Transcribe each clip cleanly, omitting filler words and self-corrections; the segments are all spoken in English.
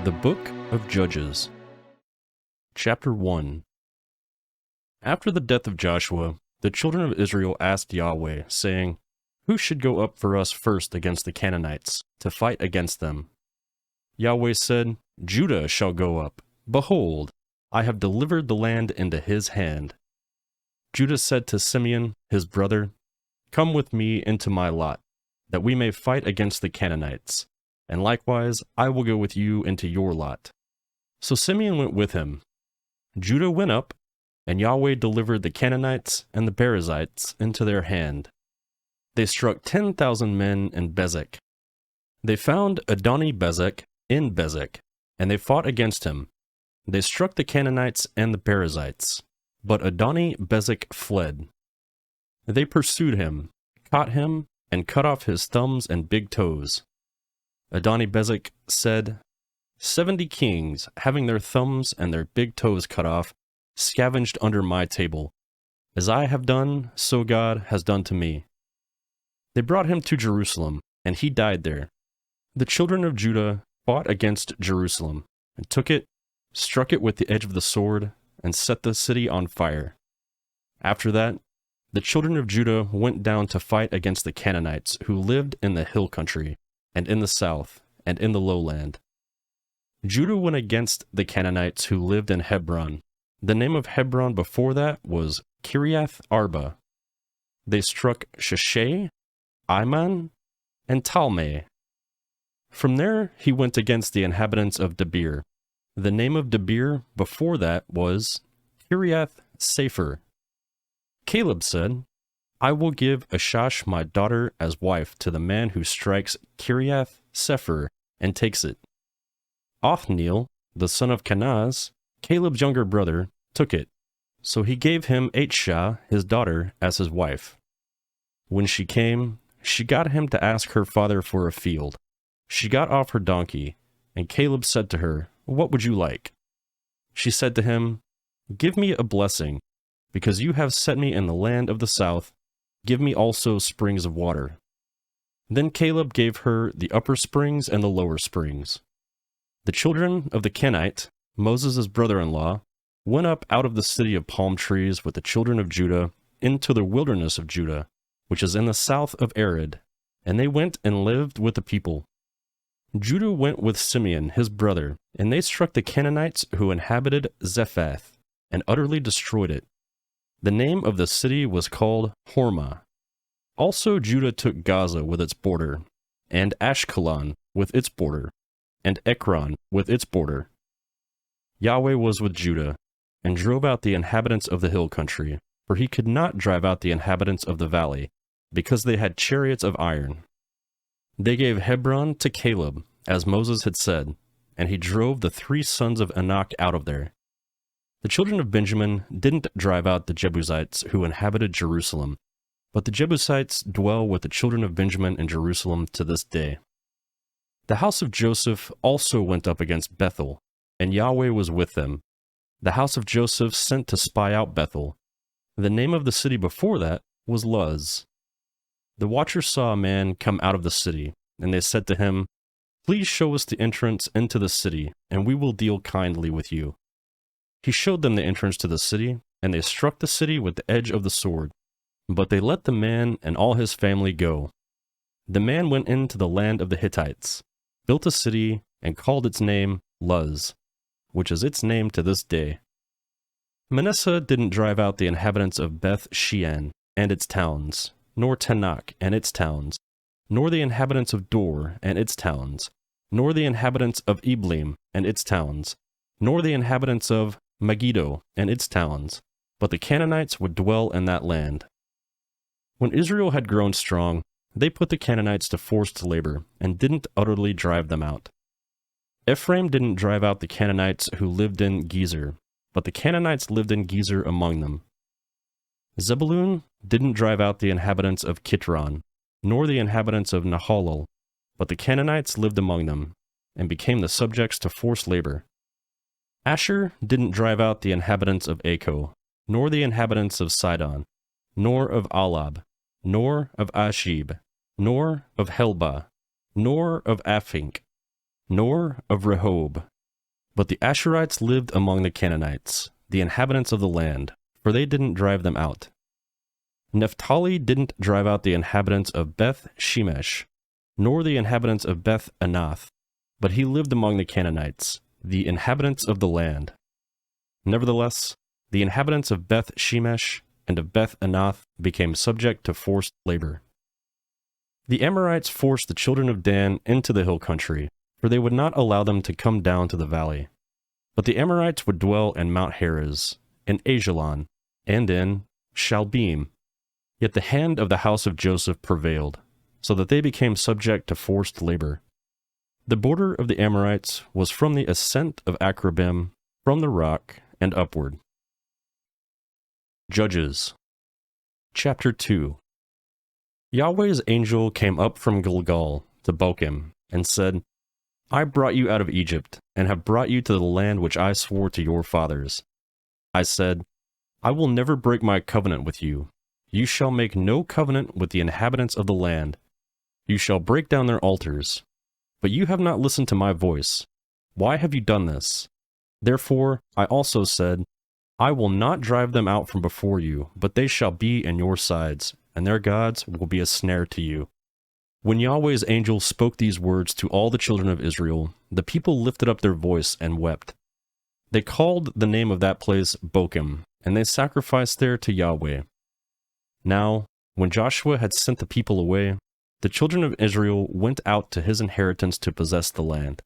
The Book of Judges, Chapter 1. After the death of Joshua, the children of Israel asked Yahweh, saying, "Who should go up for us first against the Canaanites, to fight against them?" Yahweh said, "Judah shall go up. Behold, I have delivered the land into his hand." Judah said to Simeon, his brother, "Come with me into my lot, that we may fight against the Canaanites, and likewise I will go with you into your lot." So Simeon went with him. Judah went up, and Yahweh delivered the Canaanites and the Perizzites into their hand. They struck 10,000 men in Bezek. They found Adoni-Bezek in Bezek, and they fought against him. They struck the Canaanites and the Perizzites, but Adoni-Bezek fled. They pursued him, caught him, and cut off his thumbs and big toes. Adoni-Bezek said, 70 kings, having their thumbs and their big toes cut off, scavenged under my table. As I have done, so God has done to me. They brought him to Jerusalem, and he died there. The children of Judah fought against Jerusalem, and took it, struck it with the edge of the sword, and set the city on fire. After that, the children of Judah went down to fight against the Canaanites who lived in the hill country, and in the south, and in the lowland. Judah went against the Canaanites who lived in Hebron. The name of Hebron before that was Kiriath Arba. They struck Sheshai, Iman, and Talmai. From there he went against the inhabitants of Debir. The name of Debir before that was Kiriath Sefer. Caleb said, "I will give Ashash my daughter as wife to the man who strikes Kiriath Sefer and takes it." Othniel, the son of Kenaz, Caleb's younger brother, took it, so he gave him Achshah, his daughter, as his wife. When she came, she got him to ask her father for a field. She got off her donkey, and Caleb said to her, "What would you like?" She said to him, "Give me a blessing, because you have set me in the land of the south. Give me also springs of water." Then Caleb gave her the upper springs and the lower springs. The children of the Kenite, Moses' brother-in-law, went up out of the city of palm trees with the children of Judah into the wilderness of Judah, which is in the south of Arid, and they went and lived with the people. Judah went with Simeon, his brother, and they struck the Canaanites who inhabited Zephath, and utterly destroyed it. The name of the city was called Hormah. Also Judah took Gaza with its border, and Ashkelon with its border, and Ekron with its border. Yahweh was with Judah, and drove out the inhabitants of the hill country, for he could not drive out the inhabitants of the valley, because they had chariots of iron. They gave Hebron to Caleb, as Moses had said, and he drove the 3 sons of Anak out of there. The children of Benjamin didn't drive out the Jebusites who inhabited Jerusalem, but the Jebusites dwell with the children of Benjamin in Jerusalem to this day. The house of Joseph also went up against Bethel, and Yahweh was with them. The house of Joseph sent to spy out Bethel. The name of the city before that was Luz. The watchers saw a man come out of the city, and they said to him, "Please show us the entrance into the city, and we will deal kindly with you." He showed them the entrance to the city, and they struck the city with the edge of the sword. But they let the man and all his family go. The man went into the land of the Hittites, built a city, and called its name Luz, which is its name to this day. Manasseh didn't drive out the inhabitants of Beth Shean and its towns, nor Tanakh and its towns, nor the inhabitants of Dor and its towns, nor the inhabitants of Eblim and its towns, nor the inhabitants of Megiddo and its towns, but the Canaanites would dwell in that land. When Israel had grown strong, they put the Canaanites to forced labor, and didn't utterly drive them out. Ephraim didn't drive out the Canaanites who lived in Gezer, but the Canaanites lived in Gezer among them. Zebulun didn't drive out the inhabitants of Kitron, nor the inhabitants of Nahalal, but the Canaanites lived among them, and became the subjects to forced labor. Asher didn't drive out the inhabitants of Acco, nor the inhabitants of Sidon, nor of Alab, nor of Ashib, nor of Helbah, nor of Aphink. nor of Rehob. But the Asherites lived among the Canaanites, the inhabitants of the land, for they didn't drive them out. Naphtali didn't drive out the inhabitants of Beth Shemesh, nor the inhabitants of Beth Anath, but he lived among the Canaanites, the inhabitants of the land. Nevertheless, the inhabitants of Beth Shemesh and of Beth Anath became subject to forced labor. The Amorites forced the children of Dan into the hill country, for they would not allow them to come down to the valley. But the Amorites would dwell in Mount Heres, in Ajalon, and in Shalbim. Yet the hand of the house of Joseph prevailed, so that they became subject to forced labor. The border of the Amorites was from the ascent of Akrabim, from the rock, and upward. Judges. Chapter 2. Yahweh's angel came up from Gilgal to Bochim, and said, I brought you out of Egypt, and have brought you to the land which I swore to your fathers. I said, I will never break my covenant with you. You shall make no covenant with the inhabitants of the land. You shall break down their altars. But you have not listened to my voice. Why have you done this? Therefore I also said, I will not drive them out from before you, but they shall be in your sides, and their gods will be a snare to you. When Yahweh's angel spoke these words to all the children of Israel, the people lifted up their voice and wept. They called the name of that place Bochim, and they sacrificed there to Yahweh. Now, when Joshua had sent the people away, the children of Israel went out to his inheritance to possess the land.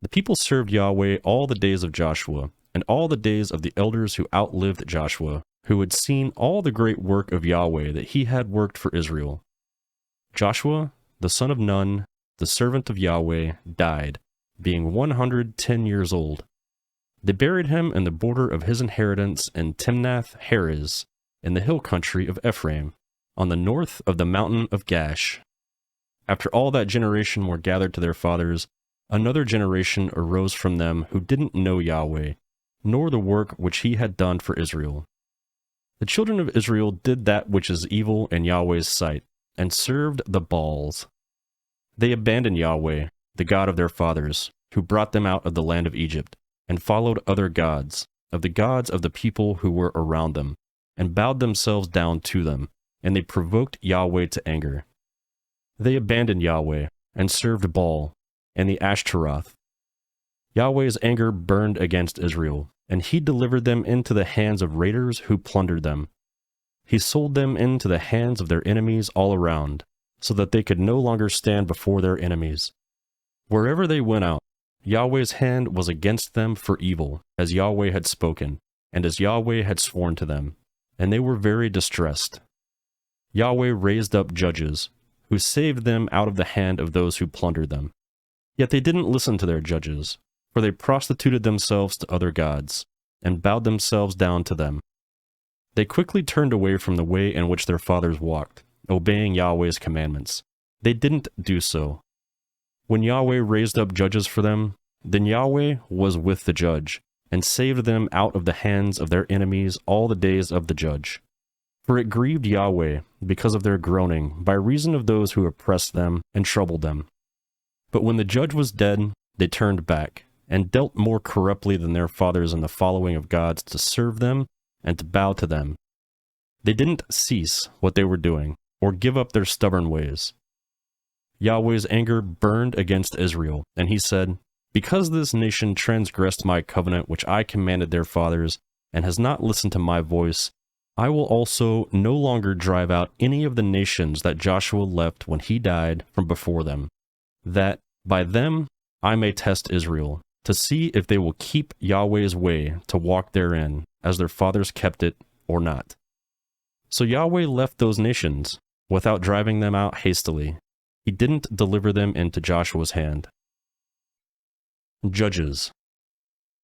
The people served Yahweh all the days of Joshua, and all the days of the elders who outlived Joshua, who had seen all the great work of Yahweh that he had worked for Israel. Joshua, the son of Nun, the servant of Yahweh, died, being 110 years old. They buried him in the border of his inheritance in Timnath-Heres, in the hill country of Ephraim, on the north of the mountain of Gash. After all that generation were gathered to their fathers, another generation arose from them who didn't know Yahweh, nor the work which he had done for Israel. The children of Israel did that which is evil in Yahweh's sight, and served the Baals. They abandoned Yahweh, the God of their fathers, who brought them out of the land of Egypt, and followed other gods, of the gods of the people who were around them, and bowed themselves down to them, and they provoked Yahweh to anger. They abandoned Yahweh, and served Baal, and the Ashtaroth. Yahweh's anger burned against Israel, and he delivered them into the hands of raiders who plundered them. He sold them into the hands of their enemies all around, so that they could no longer stand before their enemies. Wherever they went out, Yahweh's hand was against them for evil, as Yahweh had spoken, and as Yahweh had sworn to them, and they were very distressed. Yahweh raised up judges, who saved them out of the hand of those who plundered them. Yet they didn't listen to their judges, for they prostituted themselves to other gods, and bowed themselves down to them. They quickly turned away from the way in which their fathers walked, obeying Yahweh's commandments. They didn't do so. When Yahweh raised up judges for them, then Yahweh was with the judge, and saved them out of the hands of their enemies all the days of the judge. For it grieved Yahweh because of their groaning, by reason of those who oppressed them and troubled them. But when the judge was dead, they turned back, and dealt more corruptly than their fathers in the following of gods to serve them and to bow to them. They didn't cease what they were doing, or give up their stubborn ways. Yahweh's anger burned against Israel, and he said, Because this nation transgressed my covenant which I commanded their fathers, and has not listened to my voice, I will also no longer drive out any of the nations that Joshua left when he died from before them, that by them I may test Israel, to see if they will keep Yahweh's way to walk therein, as their fathers kept it, or not. So Yahweh left those nations, without driving them out hastily. He didn't deliver them into Joshua's hand. Judges.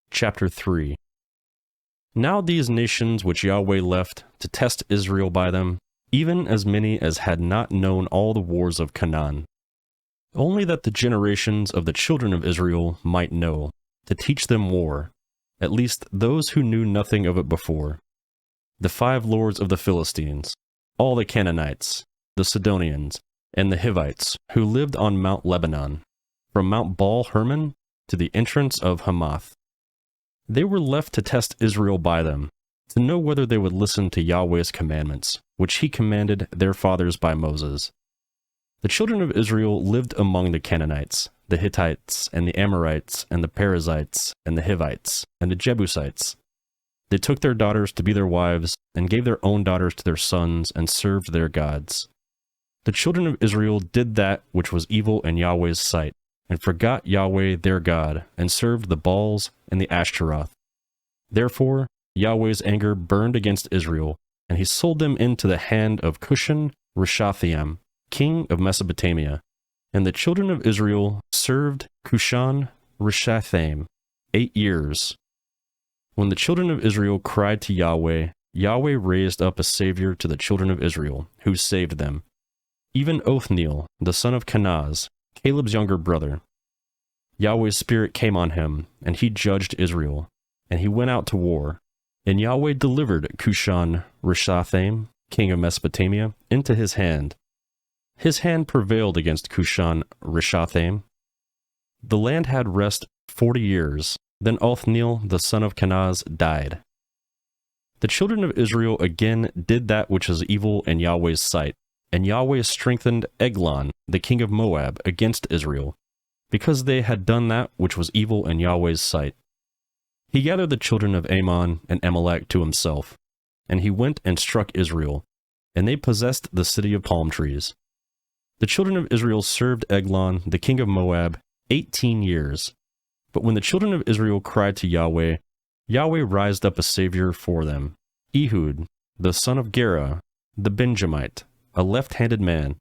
Chapter 3. Now these nations which Yahweh left to test Israel by them, even as many as had not known all the wars of Canaan, only that the generations of the children of Israel might know, to teach them war, at least those who knew nothing of it before. The 5 lords of the Philistines, all the Canaanites, the Sidonians, and the Hivites, who lived on Mount Lebanon, from Mount Baal Hermon to the entrance of Hamath. They were left to test Israel by them, to know whether they would listen to Yahweh's commandments, which he commanded their fathers by Moses. The children of Israel lived among the Canaanites, the Hittites, and the Amorites, and the Perizzites, and the Hivites, and the Jebusites. They took their daughters to be their wives, and gave their own daughters to their sons, and served their gods. The children of Israel did that which was evil in Yahweh's sight, and forgot Yahweh their God, and served the Baals and the Ashtaroth. Therefore Yahweh's anger burned against Israel, and he sold them into the hand of Cushan-Rishathaim, king of Mesopotamia. And the children of Israel served Cushan-Rishathaim 8 years. When the children of Israel cried to Yahweh, Yahweh raised up a savior to the children of Israel, who saved them, even Othniel, the son of Kenaz, Caleb's younger brother. Yahweh's spirit came on him, and he judged Israel, and he went out to war. And Yahweh delivered Cushan-Rishathaim, king of Mesopotamia, into his hand. His hand prevailed against Cushan-Rishathaim. The land had rest 40 years. Then Othniel, the son of Kenaz, died. The children of Israel again did that which is evil in Yahweh's sight, and Yahweh strengthened Eglon, the king of Moab, against Israel, because they had done that which was evil in Yahweh's sight. He gathered the children of Ammon and Amalek to himself, and he went and struck Israel, and they possessed the city of palm trees. The children of Israel served Eglon, the king of Moab, 18 years. But when the children of Israel cried to Yahweh, Yahweh raised up a savior for them, Ehud, the son of Gera, the Benjamite, a left-handed man.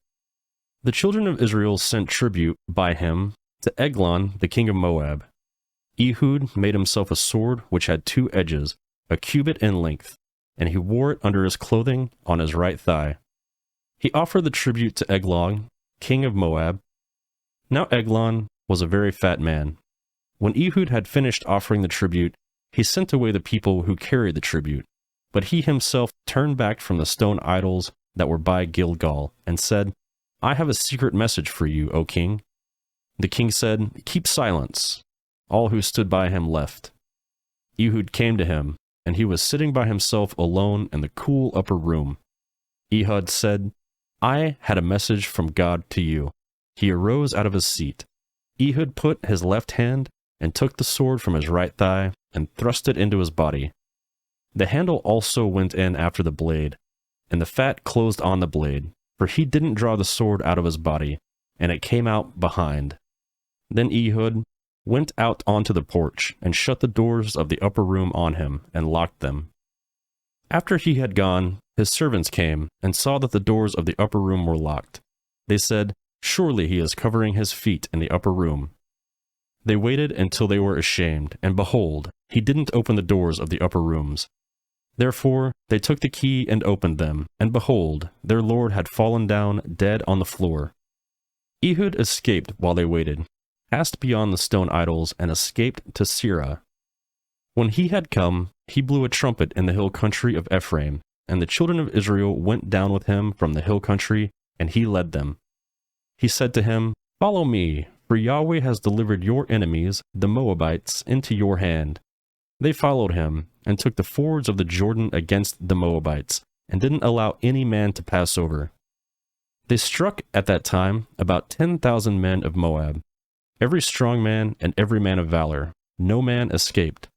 The children of Israel sent tribute by him to Eglon, the king of Moab. Ehud made himself a sword which had 2 edges, a cubit in length, and he wore it under his clothing on his right thigh. He offered the tribute to Eglon, king of Moab. Now Eglon was a very fat man. When Ehud had finished offering the tribute, he sent away the people who carried the tribute, but he himself turned back from the stone idols that were by Gilgal, and said, I have a secret message for you, O king. The king said, Keep silence. All who stood by him left. Ehud came to him, and he was sitting by himself alone in the cool upper room. Ehud said, I had a message from God to you. He arose out of his seat. Ehud put his left hand and took the sword from his right thigh and thrust it into his body. The handle also went in after the blade, and the fat closed on the blade, for he didn't draw the sword out of his body, and it came out behind. Then Ehud went out onto the porch and shut the doors of the upper room on him and locked them. After he had gone, his servants came and saw that the doors of the upper room were locked. They said, Surely he is covering his feet in the upper room. They waited until they were ashamed, and behold, he didn't open the doors of the upper rooms. Therefore they took the key and opened them, and behold, their lord had fallen down dead on the floor. Ehud escaped while they waited, passed beyond the stone idols, and escaped to Sirah. When he had come, he blew a trumpet in the hill country of Ephraim, and the children of Israel went down with him from the hill country, and he led them. He said to him, Follow me, for Yahweh has delivered your enemies, the Moabites, into your hand. They followed him, and took the fords of the Jordan against the Moabites, and didn't allow any man to pass over. They struck at that time about 10,000 men of Moab, every strong man and every man of valor. No man escaped.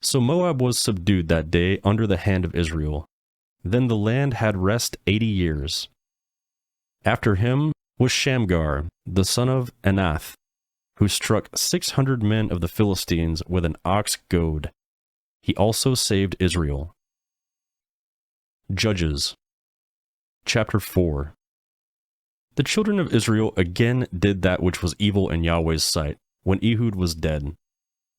So Moab was subdued that day under the hand of Israel. Then the land had rest 80 years. After him was Shamgar, the son of Anath, who struck 600 men of the Philistines with an ox goad. He also saved Israel. Judges. Chapter 4. The children of Israel again did that which was evil in Yahweh's sight, when Ehud was dead.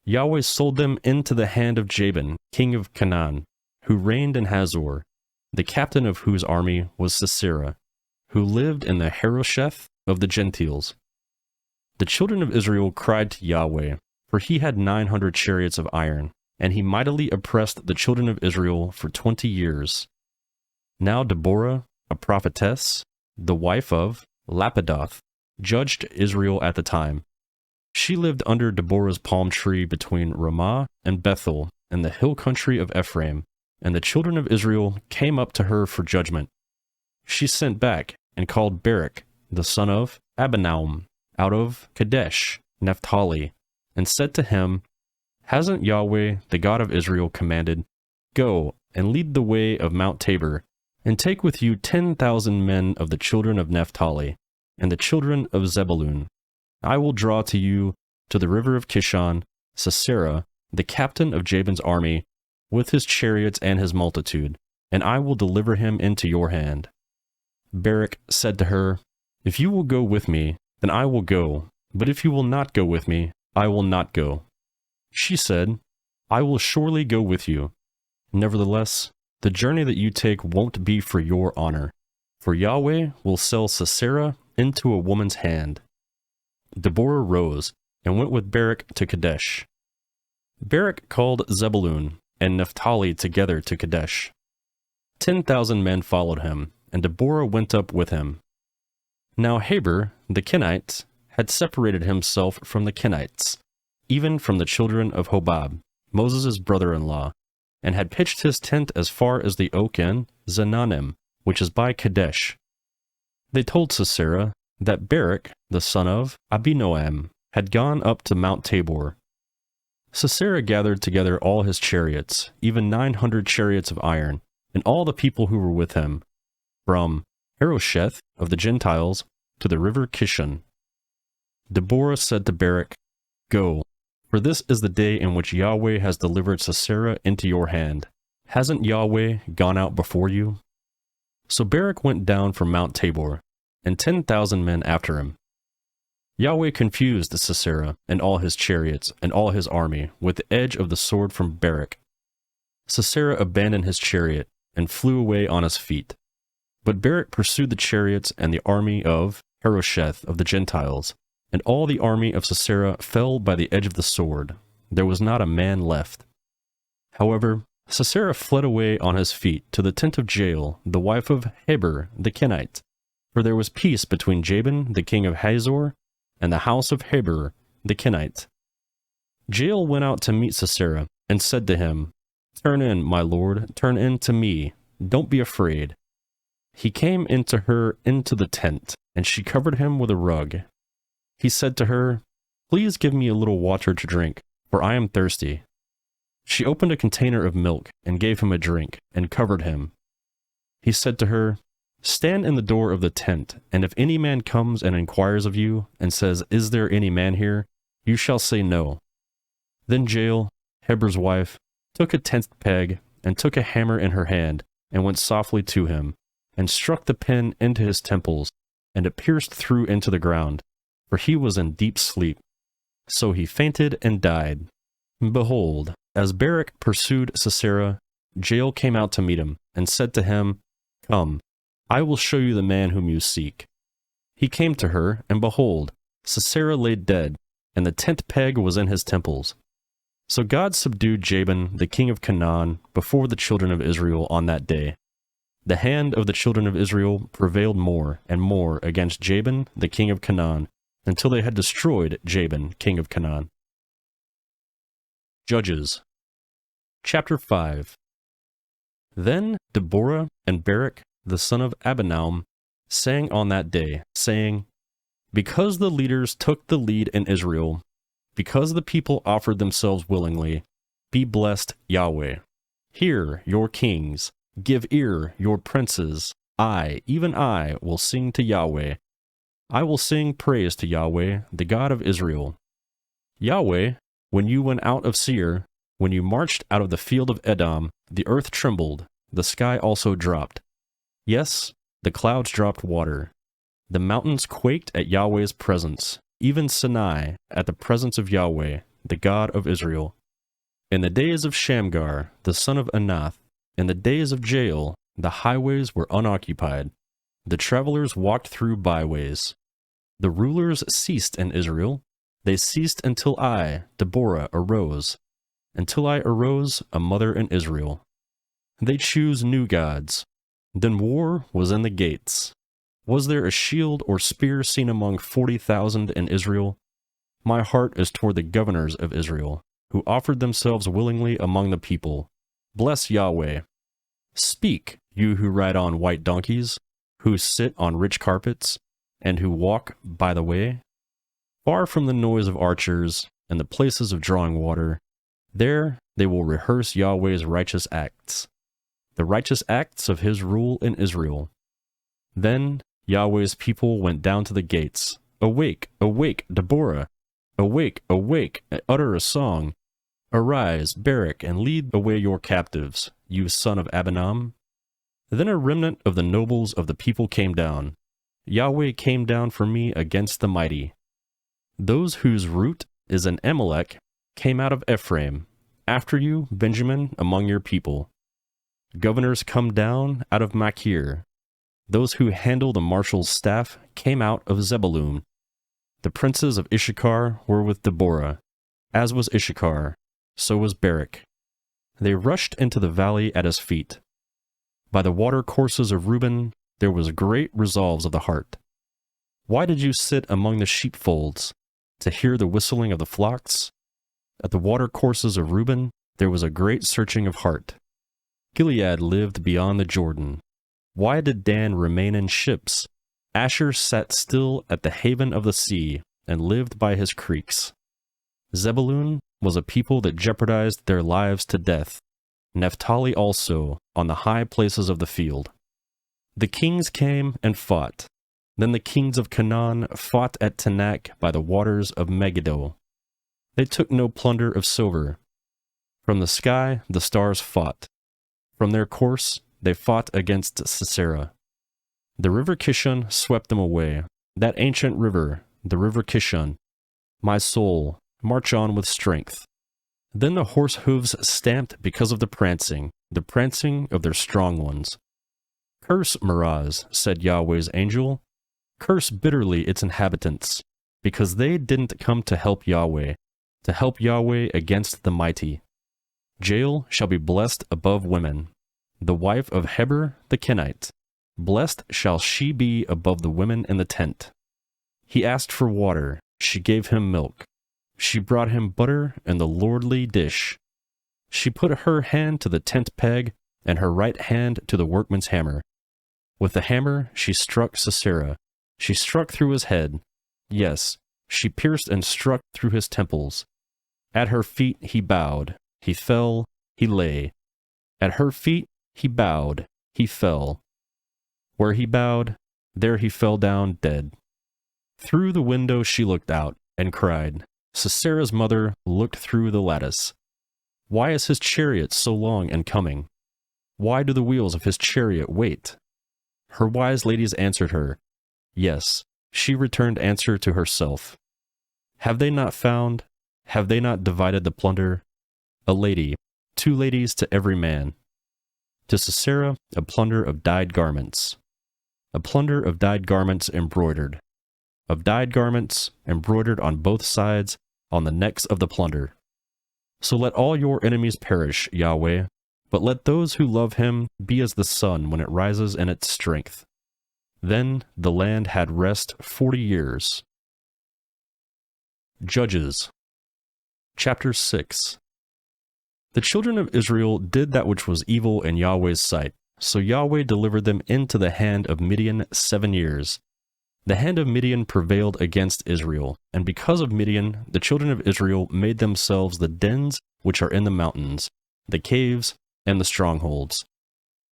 Yahweh sold them into the hand of Jabin, king of Canaan, who reigned in Hazor, the captain of whose army was Sisera, who lived in the Harosheth of the Gentiles. The children of Israel cried to Yahweh, for he had 900 chariots of iron, and he mightily oppressed the children of Israel for 20 years. Now Deborah, a prophetess, the wife of Lapidoth, judged Israel at the time. She lived under Deborah's palm tree between Ramah and Bethel in the hill country of Ephraim, and the children of Israel came up to her for judgment. She sent back and called Barak, the son of Abinoam, out of Kadesh, Naphtali, and said to him, Hasn't Yahweh, the God of Israel, commanded, Go and lead the way of Mount Tabor, and take with you 10,000 men of the children of Naphtali, and the children of Zebulun. I will draw to you to the river of Kishon, Sisera, the captain of Jabin's army, with his chariots and his multitude, and I will deliver him into your hand. Barak said to her, If you will go with me, then I will go, but if you will not go with me, I will not go. She said, I will surely go with you. Nevertheless, the journey that you take won't be for your honor, for Yahweh will sell Sisera into a woman's hand. Deborah rose and went with Barak to Kadesh. Barak called Zebulun and Naphtali together to Kadesh. 10,000 men followed him, and Deborah went up with him. Now Heber, the Kenite, had separated himself from the Kenites, even from the children of Hobab, Moses' brother-in-law, and had pitched his tent as far as the oak in Zananim, which is by Kadesh. They told Sisera that Barak, the son of Abinoam, had gone up to Mount Tabor. Sisera gathered together all his chariots, even 900 chariots of iron, and all the people who were with him, from Harosheth of the Gentiles to the river Kishon. Deborah said to Barak, Go, for this is the day in which Yahweh has delivered Sisera into your hand. Hasn't Yahweh gone out before you? So Barak went down from Mount Tabor, and 10,000 men after him. Yahweh confused Sisera and all his chariots and all his army with the edge of the sword from Barak. Sisera abandoned his chariot and flew away on his feet. But Barak pursued the chariots and the army of Harosheth of the Gentiles, and all the army of Sisera fell by the edge of the sword. There was not a man left. However, Sisera fled away on his feet to the tent of Jael, the wife of Heber the Kenite, for there was peace between Jabin the king of Hazor and the house of Heber the Kenite. Jael went out to meet Sisera and said to him, Turn in, my lord, turn in to me, don't be afraid. He came into her into the tent, and she covered him with a rug. He said to her, Please give me a little water to drink, for I am thirsty. She opened a container of milk and gave him a drink, and covered him. He said to her, Stand in the door of the tent, and if any man comes and inquires of you, and says, Is there any man here? You shall say no. Then Jael, Heber's wife, took a tent peg, and took a hammer in her hand, and went softly to him, and struck the pin into his temples, and it pierced through into the ground, for he was in deep sleep. So he fainted and died. Behold, as Barak pursued Sisera, Jael came out to meet him, and said to him, Come, I will show you the man whom you seek. He came to her, and behold, Sisera lay dead, and the tent peg was in his temples. So God subdued Jabin, the king of Canaan, before the children of Israel on that day. The hand of the children of Israel prevailed more and more against Jabin, the king of Canaan, until they had destroyed Jabin, king of Canaan. Judges Chapter 5. Then Deborah and Barak, the son of Abinoam, sang on that day, saying, Because the leaders took the lead in Israel, because the people offered themselves willingly, be blessed, Yahweh. Hear, your kings, give ear, your princes. I, even I, will sing to Yahweh. I will sing praise to Yahweh, the God of Israel. Yahweh, when you went out of Seir, when you marched out of the field of Edom, the earth trembled, the sky also dropped. Yes, the clouds dropped water. The mountains quaked at Yahweh's presence, even Sinai at the presence of Yahweh, the God of Israel. In the days of Shamgar, the son of Anath, in the days of Jael, the highways were unoccupied. The travelers walked through byways. The rulers ceased in Israel. They ceased until I, Deborah, arose. Until I arose, a mother in Israel. They choose new gods. Then war was in the gates. Was there a shield or spear seen among 40,000 in Israel? My heart is toward the governors of Israel, who offered themselves willingly among the people. Bless Yahweh. Speak, you who ride on white donkeys, who sit on rich carpets, and who walk by the way. Far from the noise of archers and the places of drawing water, there they will rehearse Yahweh's righteous acts, the righteous acts of his rule in Israel. Then Yahweh's people went down to the gates. Awake, awake, Deborah! Awake, awake, and utter a song. Arise, Barak, and lead away your captives, you son of Abinam. Then a remnant of the nobles of the people came down. Yahweh came down for me against the mighty. Those whose root is in Amalek came out of Ephraim. After you, Benjamin, among your people. Governors come down out of Machir. Those who handle the marshal's staff came out of Zebulun. The princes of Issachar were with Deborah. As was Issachar, so was Barak. They rushed into the valley at his feet. By the water courses of Reuben there was great resolves of the heart. Why did you sit among the sheepfolds, to hear the whistling of the flocks? At the water courses of Reuben there was a great searching of heart. Gilead lived beyond the Jordan. Why did Dan remain in ships? Asher sat still at the haven of the sea, and lived by his creeks. Zebulun was a people that jeopardized their lives to death. Naphtali also, on the high places of the field. The kings came and fought. Then the kings of Canaan fought at Tanakh by the waters of Megiddo. They took no plunder of silver. From the sky the stars fought. From their course they fought against Sisera. The river Kishon swept them away, that ancient river, the river Kishon. My soul, march on with strength. Then the horse hooves stamped because of the prancing of their strong ones. Curse Meroz, said Yahweh's angel. Curse bitterly its inhabitants, because they didn't come to help Yahweh against the mighty. Jael shall be blessed above women, the wife of Heber the Kenite. Blessed shall she be above the women in the tent. He asked for water, she gave him milk. She brought him butter in the lordly dish. She put her hand to the tent peg, and her right hand to the workman's hammer. With the hammer she struck Sisera. She struck through his head. Yes, she pierced and struck through his temples. At her feet he bowed. He fell. He lay. At her feet he bowed. He fell. Where he bowed, there he fell down dead. Through the window she looked out, and cried. Sisera's mother looked through the lattice. Why is his chariot so long in coming? Why do the wheels of his chariot wait? Her wise ladies answered her. Yes, she returned answer to herself. Have they not found? Have they not divided the plunder? A lady, 2 ladies to every man. To Sisera a plunder of dyed garments. A plunder of dyed garments embroidered. Of dyed garments embroidered on both sides, on the necks of the plunder. So let all your enemies perish, Yahweh, but let those who love him be as the sun when it rises in its strength. Then the land had rest 40 years. Judges. Chapter 6. The children of Israel did that which was evil in Yahweh's sight, so Yahweh delivered them into the hand of Midian 7 years. The hand of Midian prevailed against Israel, and because of Midian, the children of Israel made themselves the dens which are in the mountains, the caves, and the strongholds.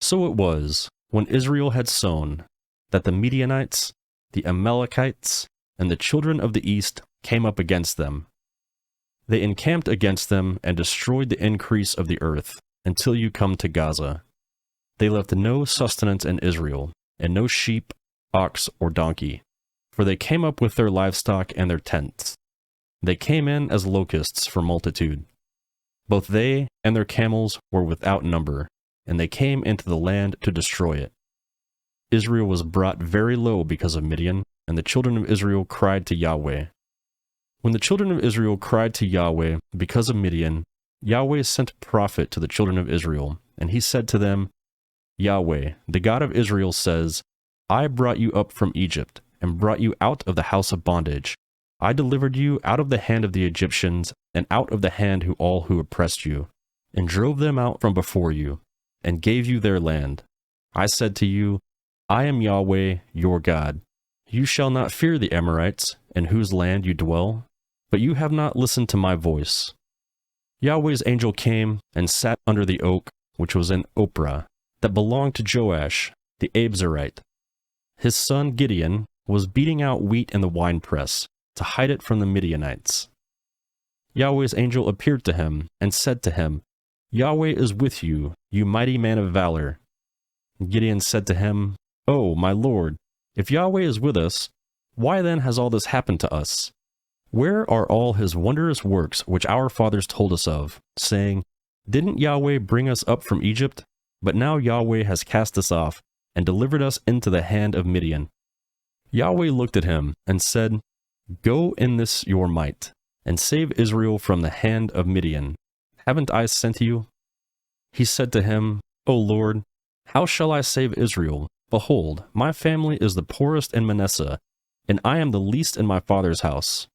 So it was, when Israel had sown, that the Midianites, the Amalekites, and the children of the east came up against them. They encamped against them and destroyed the increase of the earth, until you come to Gaza. They left no sustenance in Israel, and no sheep, ox, or donkey, for they came up with their livestock and their tents. They came in as locusts for multitude. Both they and their camels were without number, and they came into the land to destroy it. Israel was brought very low because of Midian, and the children of Israel cried to Yahweh. When the children of Israel cried to Yahweh because of Midian, Yahweh sent a prophet to the children of Israel, and he said to them, Yahweh, the God of Israel says, I brought you up from Egypt, and brought you out of the house of bondage. I delivered you out of the hand of the Egyptians, and out of the hand of all who oppressed you, and drove them out from before you, and gave you their land. I said to you, I am Yahweh, your God. You shall not fear the Amorites, in whose land you dwell, but you have not listened to my voice. Yahweh's angel came and sat under the oak, which was in Ophrah, that belonged to Joash, the Abzerite. His son Gideon was beating out wheat in the winepress, to hide it from the Midianites. Yahweh's angel appeared to him, and said to him, Yahweh is with you, you mighty man of valor. Gideon said to him, Oh, my Lord, if Yahweh is with us, why then has all this happened to us? Where are all his wondrous works which our fathers told us of, saying, Didn't Yahweh bring us up from Egypt? But now Yahweh has cast us off, and delivered us into the hand of Midian. Yahweh looked at him, and said, Go in this your might, and save Israel from the hand of Midian. Haven't I sent you? He said to him, O Lord, how shall I save Israel? Behold, my family is the poorest in Manasseh, and I am the least in my father's house.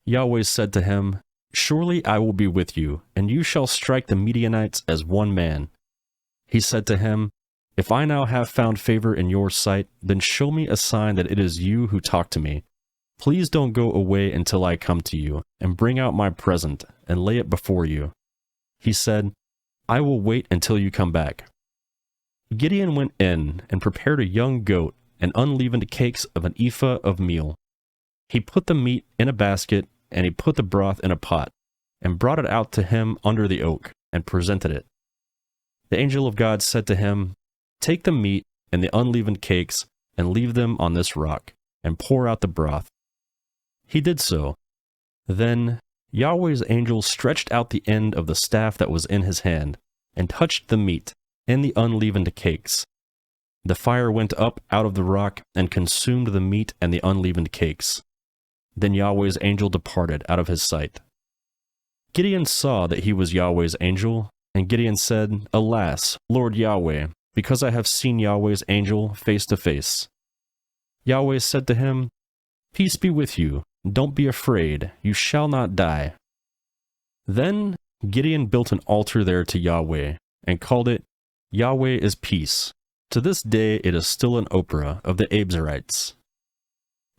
Yahweh said to him, Surely I will be with you, and you shall strike the Midianites as one man. He said to him, If I now have found favor in your sight, then show me a sign that it is you who talk to me. Please don't go away until I come to you, and bring out my present, and lay it before you. He said, I will wait until you come back. Gideon went in and prepared a young goat and unleavened cakes of an ephah of meal. He put the meat in a basket, and he put the broth in a pot, and brought it out to him under the oak, and presented it. The angel of God said to him, Take the meat and the unleavened cakes, and leave them on this rock, and pour out the broth. He did so. Then Yahweh's angel stretched out the end of the staff that was in his hand, and touched the meat and the unleavened cakes. The fire went up out of the rock, and consumed the meat and the unleavened cakes. Then Yahweh's angel departed out of his sight. Gideon saw that he was Yahweh's angel, and Gideon said, Alas, Lord Yahweh, because I have seen Yahweh's angel face to face. Yahweh said to him, Peace be with you. Don't be afraid, you shall not die. Then Gideon built an altar there to Yahweh, and called it, Yahweh is Peace. To this day it is still in Ophrah of the Abzerites.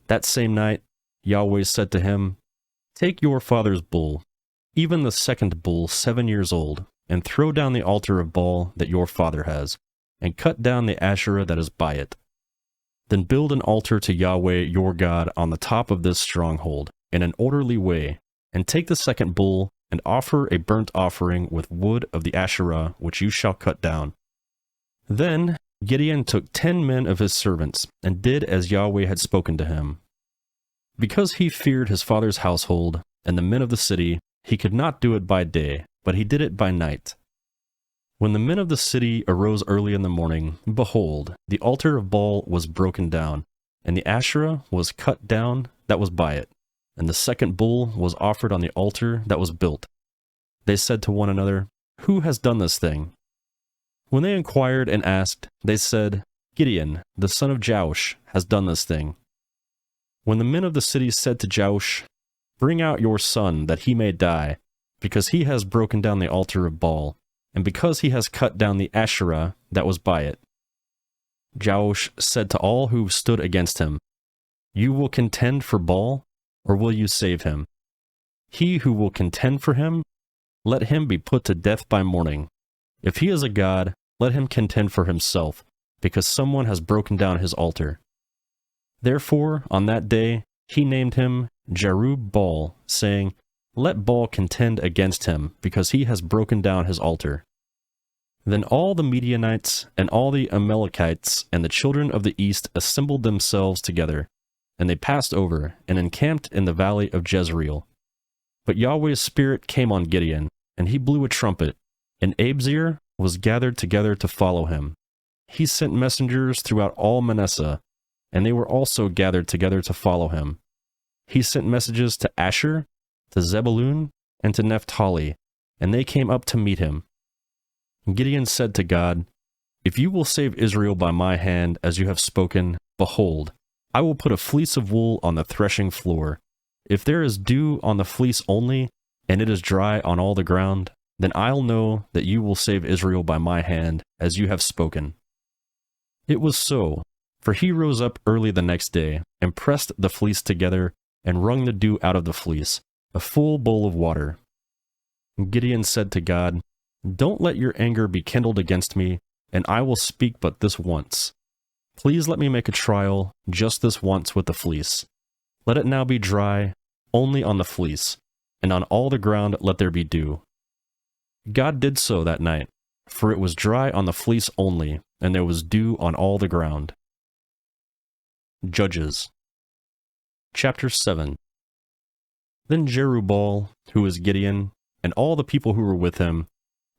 That same night Yahweh said to him, Take your father's bull, even the second bull 7 years old, and throw down the altar of Baal that your father has, and cut down the Asherah that is by it. Then build an altar to Yahweh your God on the top of this stronghold, in an orderly way, and take the second bull, and offer a burnt offering with wood of the Asherah which you shall cut down. Then Gideon took 10 men of his servants, and did as Yahweh had spoken to him. Because he feared his father's household, and the men of the city, he could not do it by day, but he did it by night. When the men of the city arose early in the morning, behold, the altar of Baal was broken down, and the Asherah was cut down that was by it, and the second bull was offered on the altar that was built. They said to one another, Who has done this thing? When they inquired and asked, they said, Gideon, the son of Joash, has done this thing. When the men of the city said to Joash, Bring out your son, that he may die, because he has broken down the altar of Baal, and because he has cut down the Asherah that was by it. Joash said to all who stood against him, You will contend for Baal, or will you save him? He who will contend for him, let him be put to death by morning. If he is a god, let him contend for himself, because someone has broken down his altar. Therefore, on that day, he named him Jerub-Baal, saying, Let Baal contend against him, because he has broken down his altar. Then all the Midianites and all the Amalekites and the children of the east assembled themselves together, and they passed over and encamped in the valley of Jezreel. But Yahweh's spirit came on Gideon, and he blew a trumpet, and Abzir was gathered together to follow him. He sent messengers throughout all Manasseh, and they were also gathered together to follow him. He sent messages to Asher, to Zebulun, and to Naphtali, and they came up to meet him. Gideon said to God, If you will save Israel by my hand, as you have spoken, behold, I will put a fleece of wool on the threshing floor. if there is dew on the fleece only, and it is dry on all the ground, then I'll know that you will save Israel by my hand, as you have spoken." It was so, for he rose up early the next day, and pressed the fleece together, and wrung the dew out of the fleece, a full bowl of water. Gideon said to God, "Don't let your anger be kindled against me, and I will speak but this once. Please let me make a trial, just this once with the fleece. Let it now be dry, only on the fleece, and on all the ground let there be dew." God did so that night, for it was dry on the fleece only, and there was dew on all the ground. Judges. Chapter 7. Then Jerubbaal, who was Gideon, and all the people who were with him,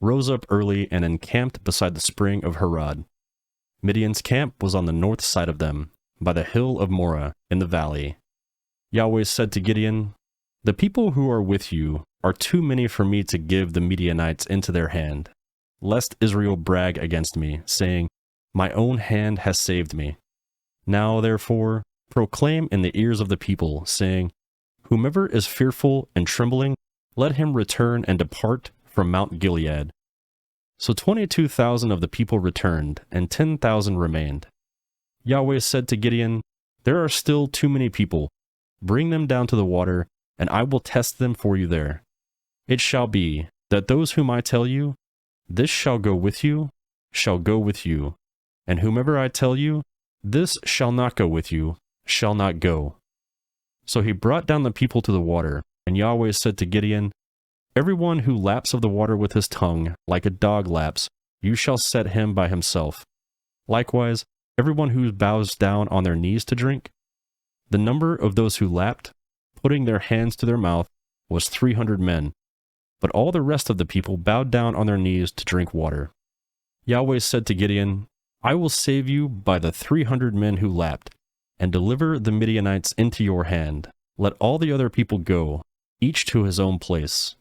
rose up early and encamped beside the spring of Harod. Midian's camp was on the north side of them, by the hill of Moreh, in the valley. Yahweh said to Gideon, "The people who are with you are too many for me to give the Midianites into their hand, lest Israel brag against me, saying, 'My own hand has saved me.' Now, therefore, proclaim in the ears of the people, saying, 'Whomever is fearful and trembling, let him return and depart from Mount Gilead.'" So 22,000 of the people returned, and 10,000 remained. Yahweh said to Gideon, "There are still too many people. Bring them down to the water, and I will test them for you there. It shall be that those whom I tell you, 'This shall go with you,' shall go with you, and whomever I tell you, 'This shall not go with you,' shall not go." So he brought down the people to the water, and Yahweh said to Gideon, "Everyone who laps of the water with his tongue, like a dog laps, you shall set him by himself. Likewise, everyone who bows down on their knees to drink." The number of those who lapped, putting their hands to their mouth, was 300 men, but all the rest of the people bowed down on their knees to drink water. Yahweh said to Gideon, "I will save you by the 300 men who lapped, and deliver the Midianites into your hand. Let all the other people go, each to his own place."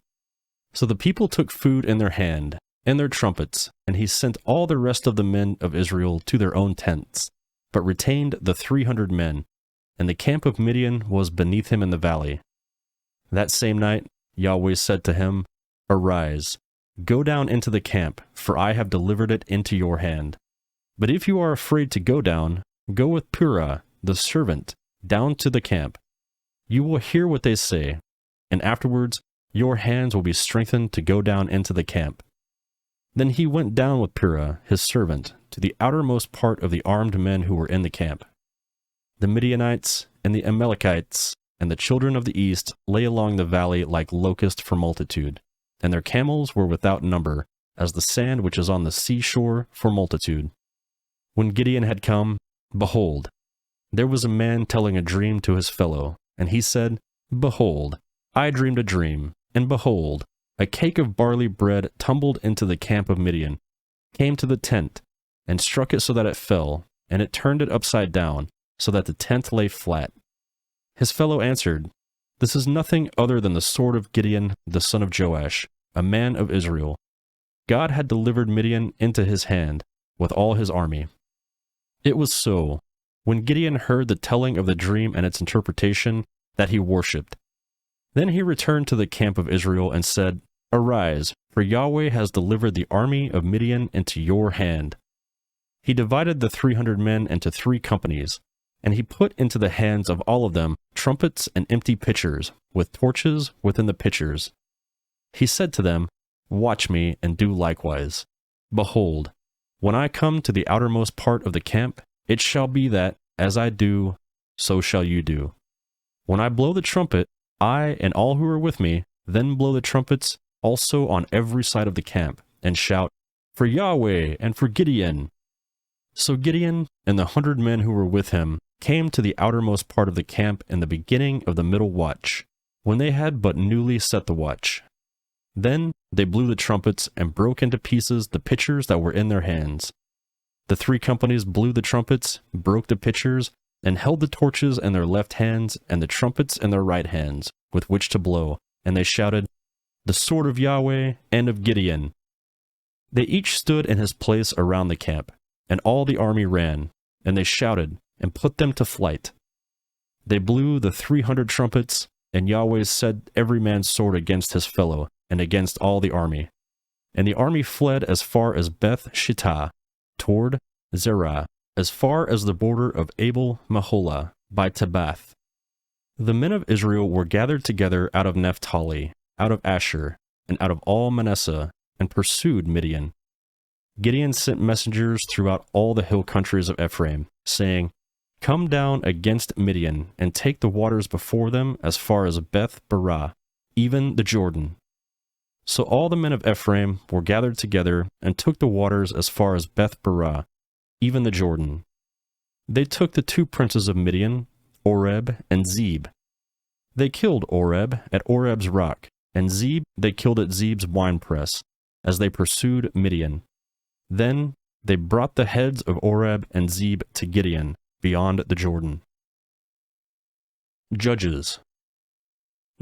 So the people took food in their hand, and their trumpets, and he sent all the rest of the men of Israel to their own tents, but retained the 300 men, and the camp of Midian was beneath him in the valley. That same night Yahweh said to him, "Arise, go down into the camp, for I have delivered it into your hand. But if you are afraid to go down, go with Purah, the servant, down to the camp. You will hear what they say, and afterwards your hands will be strengthened to go down into the camp." Then he went down with Purah, his servant, to the outermost part of the armed men who were in the camp. The Midianites and the Amalekites and the children of the east lay along the valley like locusts for multitude, and their camels were without number, as the sand which is on the seashore for multitude. When Gideon had come, behold, there was a man telling a dream to his fellow, and he said, "Behold, I dreamed a dream, and behold, a cake of barley bread tumbled into the camp of Midian, came to the tent, and struck it so that it fell, and it turned it upside down, so that the tent lay flat." His fellow answered, "This is nothing other than the sword of Gideon, the son of Joash, a man of Israel. God had delivered Midian into his hand, with all his army." It was so, when Gideon heard the telling of the dream and its interpretation, that he worshipped. Then he returned to the camp of Israel and said, "Arise, for Yahweh has delivered the army of Midian into your hand." He divided the 300 men into 3 companies, and he put into the hands of all of them trumpets and empty pitchers, with torches within the pitchers. He said to them, "Watch me and do likewise. Behold, when I come to the outermost part of the camp, it shall be that, as I do, so shall you do. When I blow the trumpet, I and all who are with me, then blow the trumpets also on every side of the camp, and shout, 'For Yahweh and for Gideon.'" So Gideon and the 100 men who were with him came to the outermost part of the camp in the beginning of the middle watch, when they had but newly set the watch. Then they blew the trumpets and broke into pieces the pitchers that were in their hands. The 3 companies blew the trumpets, broke the pitchers, and held the torches in their left hands and the trumpets in their right hands, with which to blow, and they shouted, "The sword of Yahweh and of Gideon." They each stood in his place around the camp, and all the army ran, and they shouted, and put them to flight. They blew the 300 trumpets, And Yahweh set every man's sword against his fellow, and against all the army. And the army fled as far as Beth Shittah, toward Zerah, as far as the border of Abel Meholah, by Tabbath. The men of Israel were gathered together out of Naphtali, out of Asher, and out of all Manasseh, and pursued Midian. Gideon sent messengers throughout all the hill countries of Ephraim, saying, Come down against Midian, and take the waters before them as far as Beth Barah, even the Jordan. So all the men of Ephraim were gathered together, and took the waters as far as Beth Barah, even the Jordan. They took the 2 princes of Midian, Oreb and Zeb. They killed Oreb at Oreb's rock, and Zeb they killed at Zeb's winepress, as they pursued Midian. Then they brought the heads of Oreb and Zeb to Gideon, beyond the Jordan. Judges.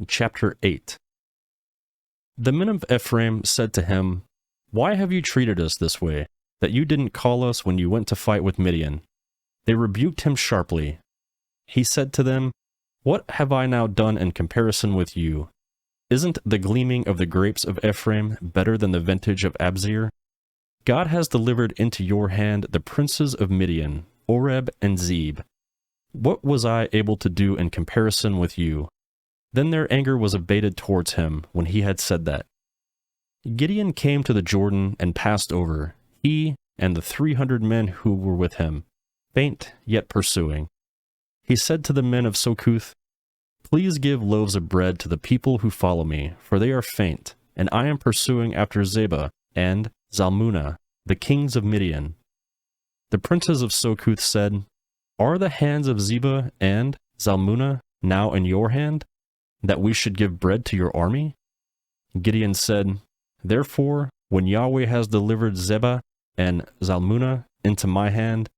Chapter 8. The men of Ephraim said to him, Why have you treated us this way, that you didn't call us when you went to fight with Midian? They rebuked him sharply. He said to them, What have I now done in comparison with you? Isn't the gleaming of the grapes of Ephraim better than the vintage of Abzir? God has delivered into your hand the princes of Midian, Oreb and Zeb. What was I able to do in comparison with you? Then their anger was abated towards him when he had said that. Gideon came to the Jordan and passed over, he and the 300 men who were with him, faint yet pursuing. He said to the men of Socoth, Please give loaves of bread to the people who follow me, for they are faint, and I am pursuing after Zebah and Zalmunna, the kings of Midian. The princes of Socoth said, Are the hands of Zebah and Zalmunna now in your hand, that we should give bread to your army? Gideon said, Therefore, when Yahweh has delivered Zebah and Zalmunna into my hand,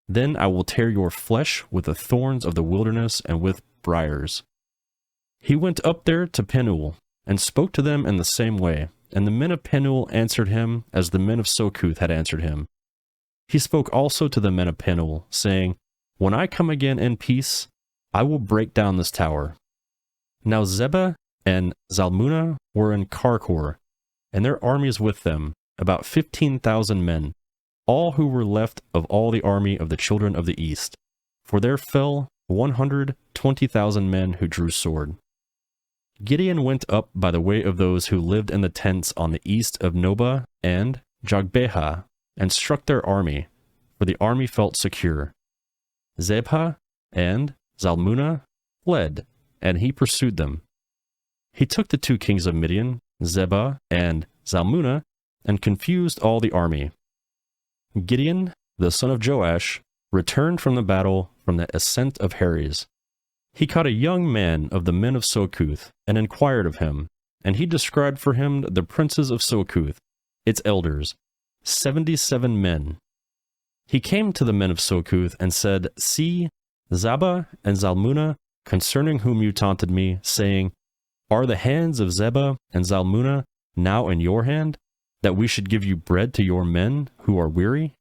then I will tear your flesh with the thorns of the wilderness and with briars. He went up there to Penuel, and spoke to them in the same way, and the men of Penuel answered him as the men of Socoth had answered him. He spoke also to the men of Penuel, saying, When I come again in peace, I will break down this tower. Now Zebah and Zalmunna were in Karkor, and their armies with them, about 15,000 men, all who were left of all the army of the children of the east. For there fell 120,000 men who drew sword. Gideon went up by the way of those who lived in the tents on the east of Nobah and Jogbehah, and struck their army, for the army felt secure. Zebah and Zalmunna fled, and he pursued them. He took the 2 kings of Midian, Zebah and Zalmunna, and confused all the army. Gideon, the son of Joash, returned from the battle from the ascent of Heres. He caught a young man of the men of Socoth, and inquired of him, and he described for him the princes of Socoth, its elders, 77 men. He came to the men of Socoth and said, See, Zebah and Zalmunna, concerning whom you taunted me, saying, Are the hands of Zebah and Zalmunna now in your hand, that we should give you bread to your men who are weary?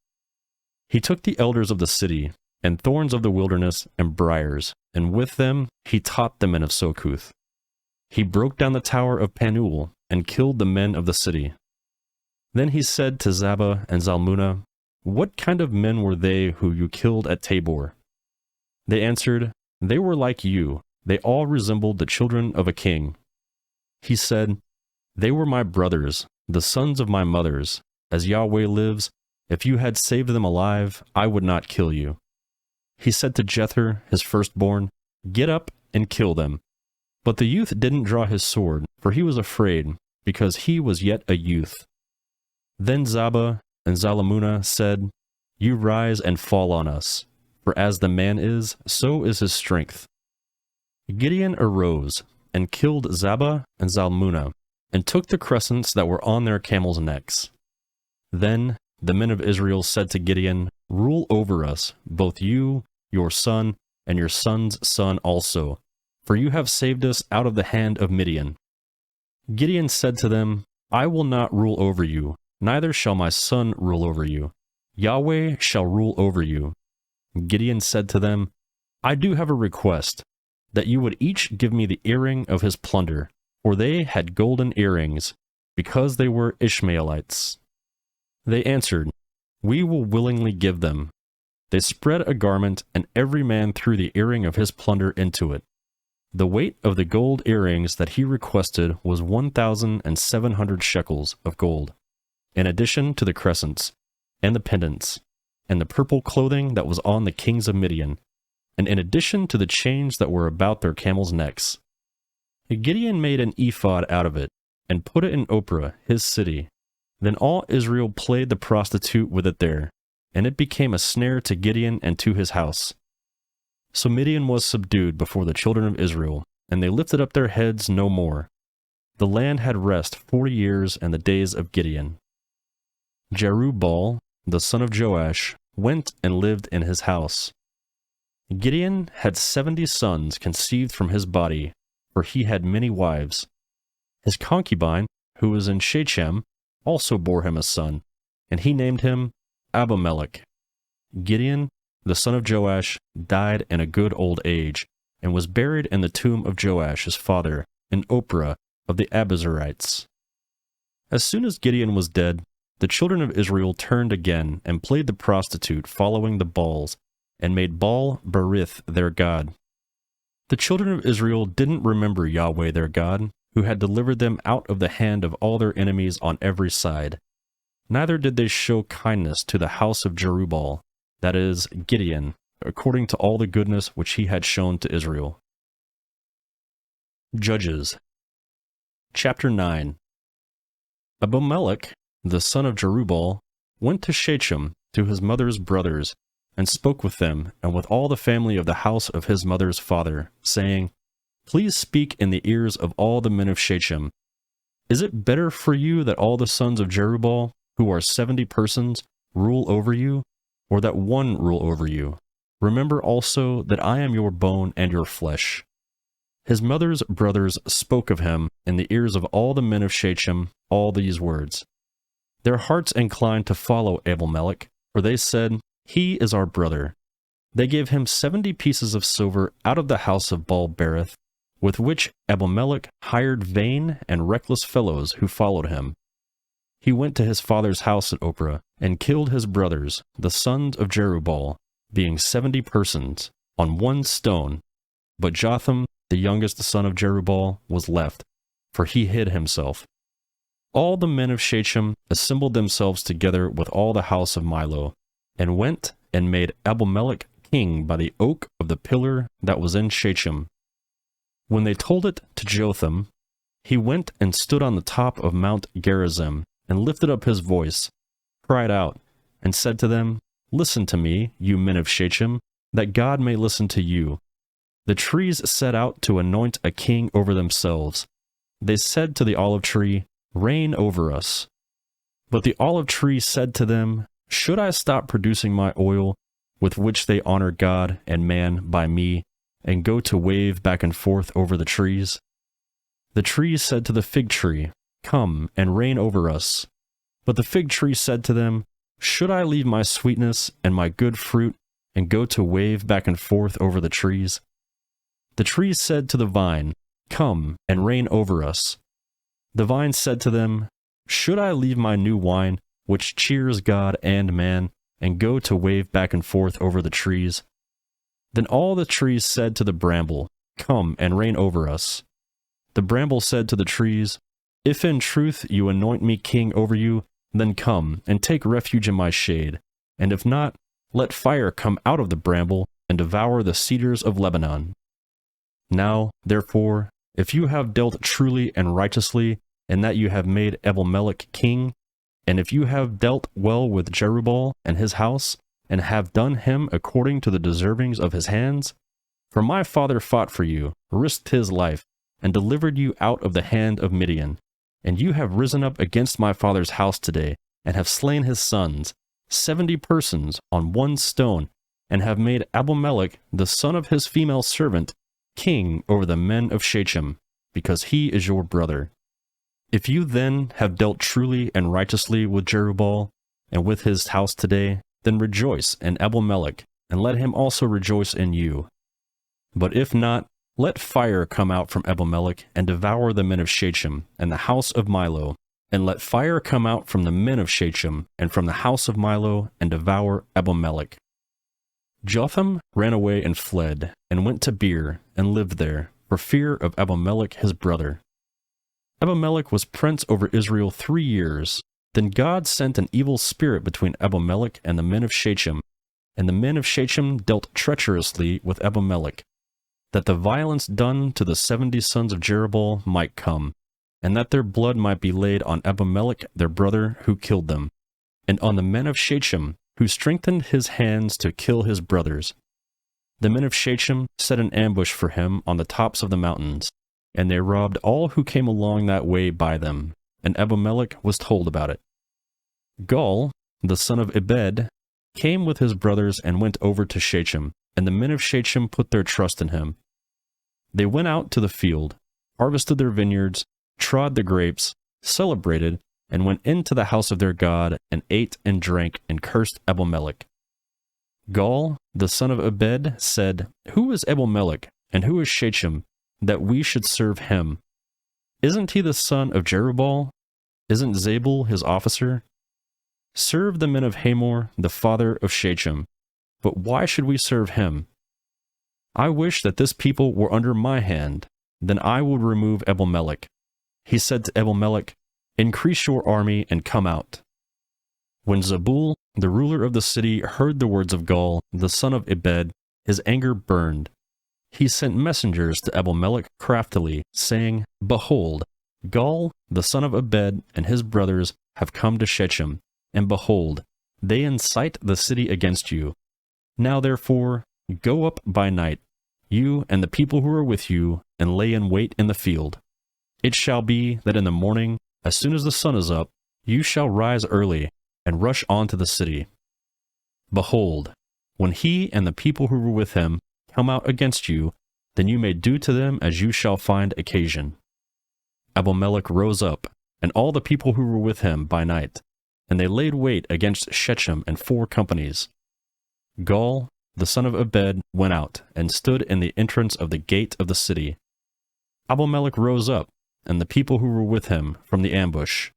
He took the elders of the city, and thorns of the wilderness, and briars, and with them he taught the men of Socoth. He broke down the tower of Penuel, and killed the men of the city. Then he said to Zebah and Zalmunna, What kind of men were they who you killed at Tabor? They answered, They were like you, they all resembled the children of a king. He said, They were my brothers, the sons of my mothers. As Yahweh lives, if you had saved them alive, I would not kill you. He said to Jether, his firstborn, Get up and kill them. But the youth didn't draw his sword, for he was afraid, because he was yet a youth. Then Zebah and Zalmunna said, You rise and fall on us, for as the man is, so is his strength. Gideon arose, and killed Zebah and Zalmunna, and took the crescents that were on their camels' necks. Then the men of Israel said to Gideon, Rule over us, both you, your son, and your son's son also, for you have saved us out of the hand of Midian. Gideon said to them, I will not rule over you, neither shall my son rule over you. Yahweh shall rule over you. Gideon said to them, I do have a request. that you would each give me the earring of his plunder, for they had golden earrings, because they were Ishmaelites. They answered, We will willingly give them. They spread a garment, and every man threw the earring of his plunder into it. The weight of the gold earrings that he requested was 1,700 shekels of gold, in addition to the crescents, and the pendants, and the purple clothing that was on the kings of Midian, and in addition to the chains that were about their camels' necks. Gideon made an ephod out of it, and put it in Ophrah, his city. Then all Israel played the prostitute with it there, and it became a snare to Gideon and to his house. So Midian was subdued before the children of Israel, and they lifted up their heads no more. The land had rest 40 years in the days of Gideon. Jerubbaal, the son of Joash, went and lived in his house. Gideon had 70 sons conceived from his body, for he had many wives. His concubine, who was in Shechem, also bore him a son, and he named him Abimelech. Gideon, the son of Joash, died in a good old age, and was buried in the tomb of Joash his father, in Ophrah of the Abiezrites. As soon as Gideon was dead, the children of Israel turned again and played the prostitute following the Baals, and made Baal Berith their god. The children of Israel didn't remember Yahweh their God, who had delivered them out of the hand of all their enemies on every side. Neither did they show kindness to the house of Jerubbaal, that is, Gideon, according to all the goodness which he had shown to Israel. Judges Chapter 9. Abimelech, the son of Jerubbaal, went to Shechem to his mother's brothers, and spoke with them and with all the family of the house of his mother's father, saying, Please speak in the ears of all the men of Shechem. Is it better for you that all the sons of Jerubbaal, who are 70 persons, rule over you, or that one rule over you? Remember also that I am your bone and your flesh. His mother's brothers spoke of him in the ears of all the men of Shechem all these words. Their hearts inclined to follow Abimelech, for they said, He is our brother. They gave him 70 pieces of silver out of the house of Baal-berith, with which Abimelech hired vain and reckless fellows who followed him. He went to his father's house at Ophrah, and killed his brothers, the sons of Jerubbaal, being 70 persons, on one stone. But Jotham, the youngest son of Jerubbaal, was left, for he hid himself. All the men of Shechem assembled themselves together with all the house of Milo, and went and made Abimelech king by the oak of the pillar that was in Shechem. When they told it to Jotham, he went and stood on the top of Mount Gerizim, and lifted up his voice, cried out, and said to them, Listen to me, you men of Shechem, that God may listen to you. The trees set out to anoint a king over themselves. They said to the olive tree, Reign over us. But the olive tree said to them, Should I stop producing my oil, with which they honor God and man by me, and go to wave back and forth over the trees? The trees said to the fig tree, Come and reign over us. But the fig tree said to them, Should I leave my sweetness and my good fruit, and go to wave back and forth over the trees? The trees said to the vine, Come and reign over us. The vine said to them, Should I leave my new wine, which cheers God and man, and go to wave back and forth over the trees? Then all the trees said to the bramble, Come and reign over us. The bramble said to the trees, If in truth you anoint me king over you, then come and take refuge in my shade, and if not, let fire come out of the bramble and devour the cedars of Lebanon. Now, therefore, if you have dealt truly and righteously, in that you have made Abimelech king, and if you have dealt well with Jerubbaal and his house, and have done him according to the deservings of his hands, for my father fought for you, risked his life, and delivered you out of the hand of Midian, and you have risen up against my father's house today, and have slain his sons, 70 persons on one stone, and have made Abimelech, the son of his female servant, king over the men of Shechem, because he is your brother. If you then have dealt truly and righteously with Jerubbaal, and with his house today, then rejoice in Abimelech, and let him also rejoice in you. But if not, Let fire come out from Abimelech and devour the men of Shechem and the house of Milo, and let fire come out from the men of Shechem and from the house of Milo and devour Abimelech. Jotham ran away and fled, and went to Beer, and lived there, for fear of Abimelech his brother. Abimelech was prince over Israel 3 years. Then God sent an evil spirit between Abimelech and the men of Shechem, and the men of Shechem dealt treacherously with Abimelech, that the violence done to the 70 sons of Jerubbaal might come, and that their blood might be laid on Abimelech their brother who killed them, and on the men of Shechem, who strengthened his hands to kill his brothers. The men of Shechem set an ambush for him on the tops of the mountains, and they robbed all who came along that way by them, and Abimelech was told about it. Gaal, the son of Ebed, came with his brothers and went over to Shechem, and the men of Shechem put their trust in him. They went out to the field, harvested their vineyards, trod the grapes, celebrated, and went into the house of their God, and ate and drank, and cursed Abimelech. Gaal, the son of Ebed, said, Who is Abimelech, and who is Shechem, that we should serve him? Isn't he the son of Jerubbaal? Isn't Zabul his officer? Serve the men of Hamor, the father of Shechem. But why should we serve him? I wish that this people were under my hand, then I would remove Abimelech. He said to Abimelech, Increase your army and come out. When Zabul, the ruler of the city, heard the words of Gaal, the son of Ebed, his anger burned. He sent messengers to Abimelech craftily, saying, Behold, Gaal, the son of Ebed, and his brothers have come to Shechem, and behold, they incite the city against you. Now therefore, go up by night, you and the people who are with you, and lay in wait in the field. It shall be that in the morning, as soon as the sun is up, you shall rise early, and rush on to the city. Behold, when he and the people who were with him come out against you, then you may do to them as you shall find occasion. Abimelech rose up, and all the people who were with him by night, and they laid wait against Shechem in 4 companies. Gaal, the son of Ebed, went out, and stood in the entrance of the gate of the city. Abimelech rose up, and the people who were with him, from the ambush.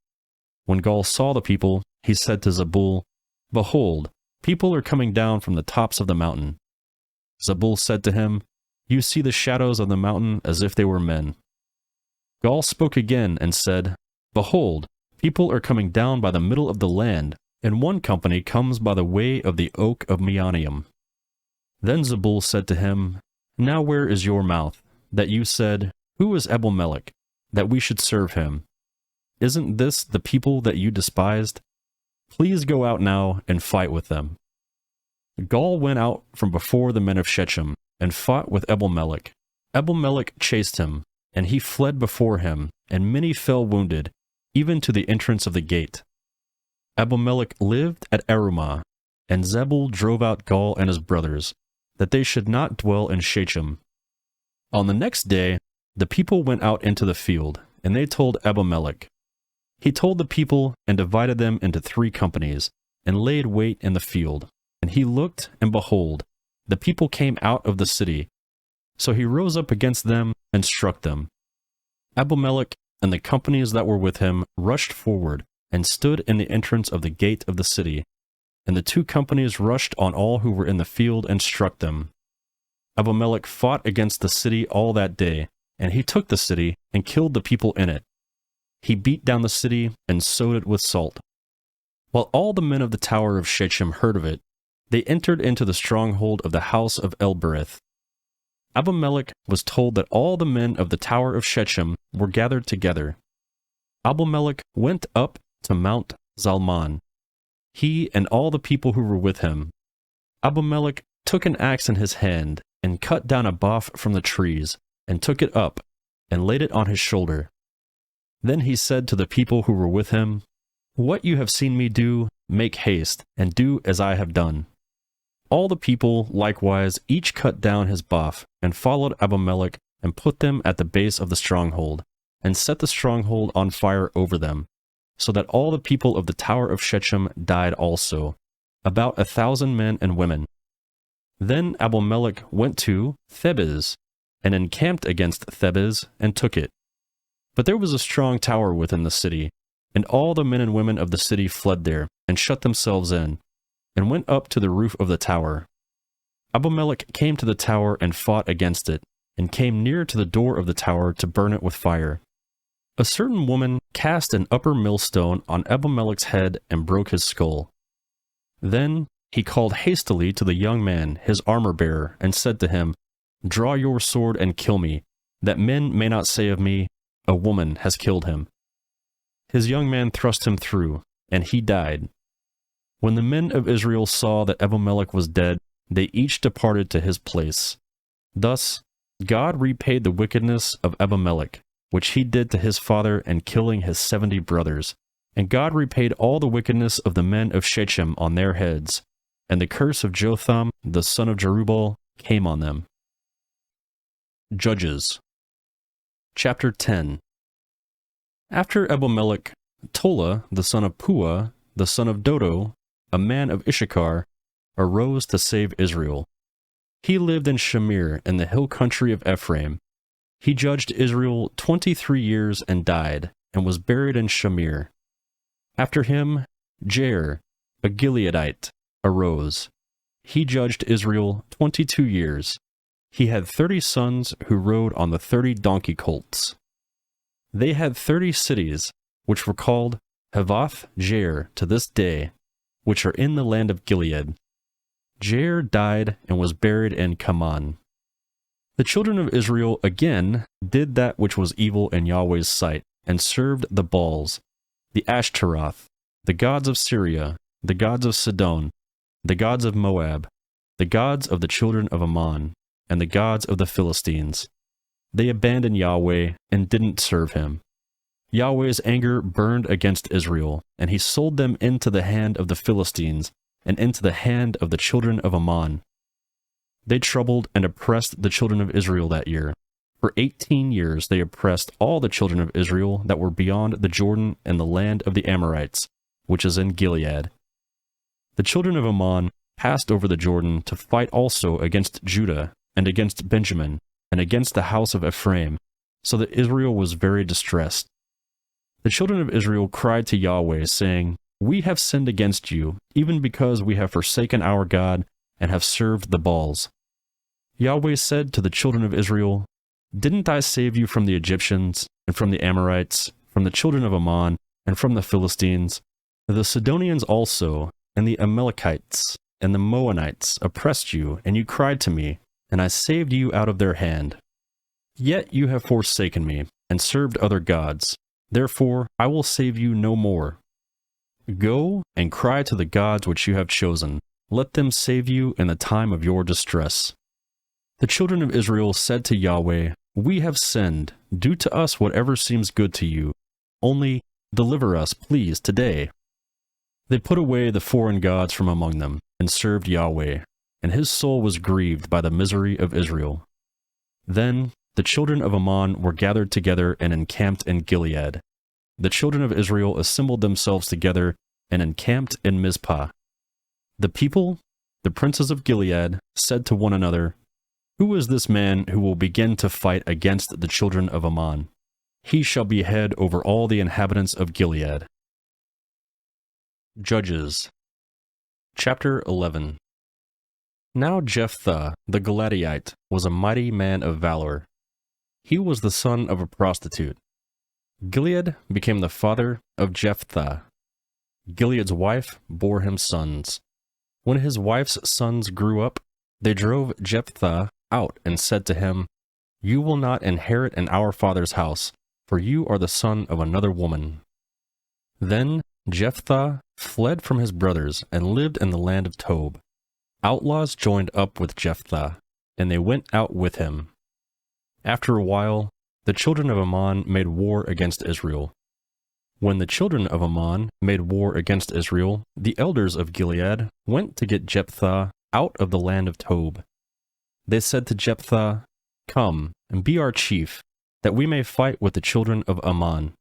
When Gaal saw the people, he said to Zabul, Behold, people are coming down from the tops of the mountain. Zabul said to him, You see the shadows of the mountain as if they were men. Gaal spoke again and said, Behold, people are coming down by the middle of the land, and one company comes by the way of the oak of Meonaim. Then Zabul said to him, Now where is your mouth, that you said, Who is Abimelech, that we should serve him? Isn't this the people that you despised? Please go out now and fight with them. Gaal went out from before the men of Shechem, and fought with Abimelech. Abimelech chased him, and he fled before him, and many fell wounded, even to the entrance of the gate. Abimelech lived at Arumah, and Zebul drove out Gaal and his brothers, that they should not dwell in Shechem. On the next day, the people went out into the field, and they told Abimelech. He told the people and divided them into 3 companies, and laid wait in the field. And he looked, and behold, the people came out of the city. So he rose up against them and struck them. Abimelech and the companies that were with him rushed forward, and stood in the entrance of the gate of the city. And the 2 companies rushed on all who were in the field and struck them. Abimelech fought against the city all that day, and he took the city and killed the people in it. He beat down the city and sowed it with salt. While all the men of the tower of Shechem heard of it, they entered into the stronghold of the house of Elbereth. Abimelech was told that all the men of the tower of Shechem were gathered together. Abimelech went up to Mount Zalmon, he and all the people who were with him. Abimelech took an axe in his hand, and cut down a bough from the trees, and took it up, and laid it on his shoulder. Then he said to the people who were with him, What you have seen me do, make haste, and do as I have done. All the people, likewise, each cut down his bough, and followed Abimelech, and put them at the base of the stronghold, and set the stronghold on fire over them, so that all the people of the tower of Shechem died also, about 1,000 men and women. Then Abimelech went to Thebez, and encamped against Thebez, and took it. But there was a strong tower within the city, and all the men and women of the city fled there, and shut themselves in, and went up to the roof of the tower. Abimelech came to the tower and fought against it, and came near to the door of the tower to burn it with fire. A certain woman cast an upper millstone on Abimelech's head and broke his skull. Then he called hastily to the young man, his armor-bearer, and said to him, "Draw your sword and kill me, that men may not say of me, 'A woman has killed him.'" His young man thrust him through, and he died. When the men of Israel saw that Abimelech was dead, they each departed to his place. Thus God repaid the wickedness of Abimelech, which he did to his father in killing his 70 brothers. And God repaid all the wickedness of the men of Shechem on their heads, and the curse of Jotham the son of Jerubbaal came on them. Judges Chapter 10. After Abimelech, Tola the son of Puah, the son of Dodo, a man of Issachar, arose to save Israel. He lived in Shamir in the hill country of Ephraim. He judged Israel 23 years and died, and was buried in Shamir. After him, Jair, a Gileadite, arose. He judged Israel 22 years. He had 30 sons who rode on the 30 donkey colts. They had 30 cities, which were called Havoth Jair to this day, which are in the land of Gilead. Jair died and was buried in Kaman. The children of Israel again did that which was evil in Yahweh's sight, and served the Baals, the Ashtaroth, the gods of Syria, the gods of Sidon, the gods of Moab, the gods of the children of Ammon, and the gods of the Philistines. They abandoned Yahweh and didn't serve him. Yahweh's anger burned against Israel, and he sold them into the hand of the Philistines and into the hand of the children of Ammon. They troubled and oppressed the children of Israel that year. For 18 years they oppressed all the children of Israel that were beyond the Jordan and the land of the Amorites, which is in Gilead. The children of Ammon passed over the Jordan to fight also against Judah and against Benjamin and against the house of Ephraim, so that Israel was very distressed. The children of Israel cried to Yahweh, saying, "We have sinned against you, even because we have forsaken our God and have served the Baals." Yahweh said to the children of Israel, "Didn't I save you from the Egyptians, and from the Amorites, from the children of Ammon, and from the Philistines? The Sidonians also, and the Amalekites, and the Moabites oppressed you, and you cried to me, and I saved you out of their hand. Yet you have forsaken me, and served other gods. Therefore I will save you no more. Go and cry to the gods which you have chosen. Let them save you in the time of your distress." The children of Israel said to Yahweh, "We have sinned. Do to us whatever seems good to you. Only deliver us, please, today." They put away the foreign gods from among them, and served Yahweh, and his soul was grieved by the misery of Israel. Then the children of Ammon were gathered together and encamped in Gilead. The children of Israel assembled themselves together and encamped in Mizpah. The people, the princes of Gilead, said to one another, "Who is this man who will begin to fight against the children of Ammon? He shall be head over all the inhabitants of Gilead." Judges Chapter 11. Now Jephthah the Gileadite was a mighty man of valor. He was the son of a prostitute. Gilead became the father of Jephthah. Gilead's wife bore him sons. When his wife's sons grew up, they drove Jephthah out and said to him, "You will not inherit in our father's house, for you are the son of another woman." Then Jephthah fled from his brothers and lived in the land of Tob. Outlaws joined up with Jephthah, and they went out with him. After a while, the children of Ammon made war against Israel. When the children of Ammon made war against Israel, the elders of Gilead went to get Jephthah out of the land of Tob. They said to Jephthah, "Come and be our chief, that we may fight with the children of Ammon."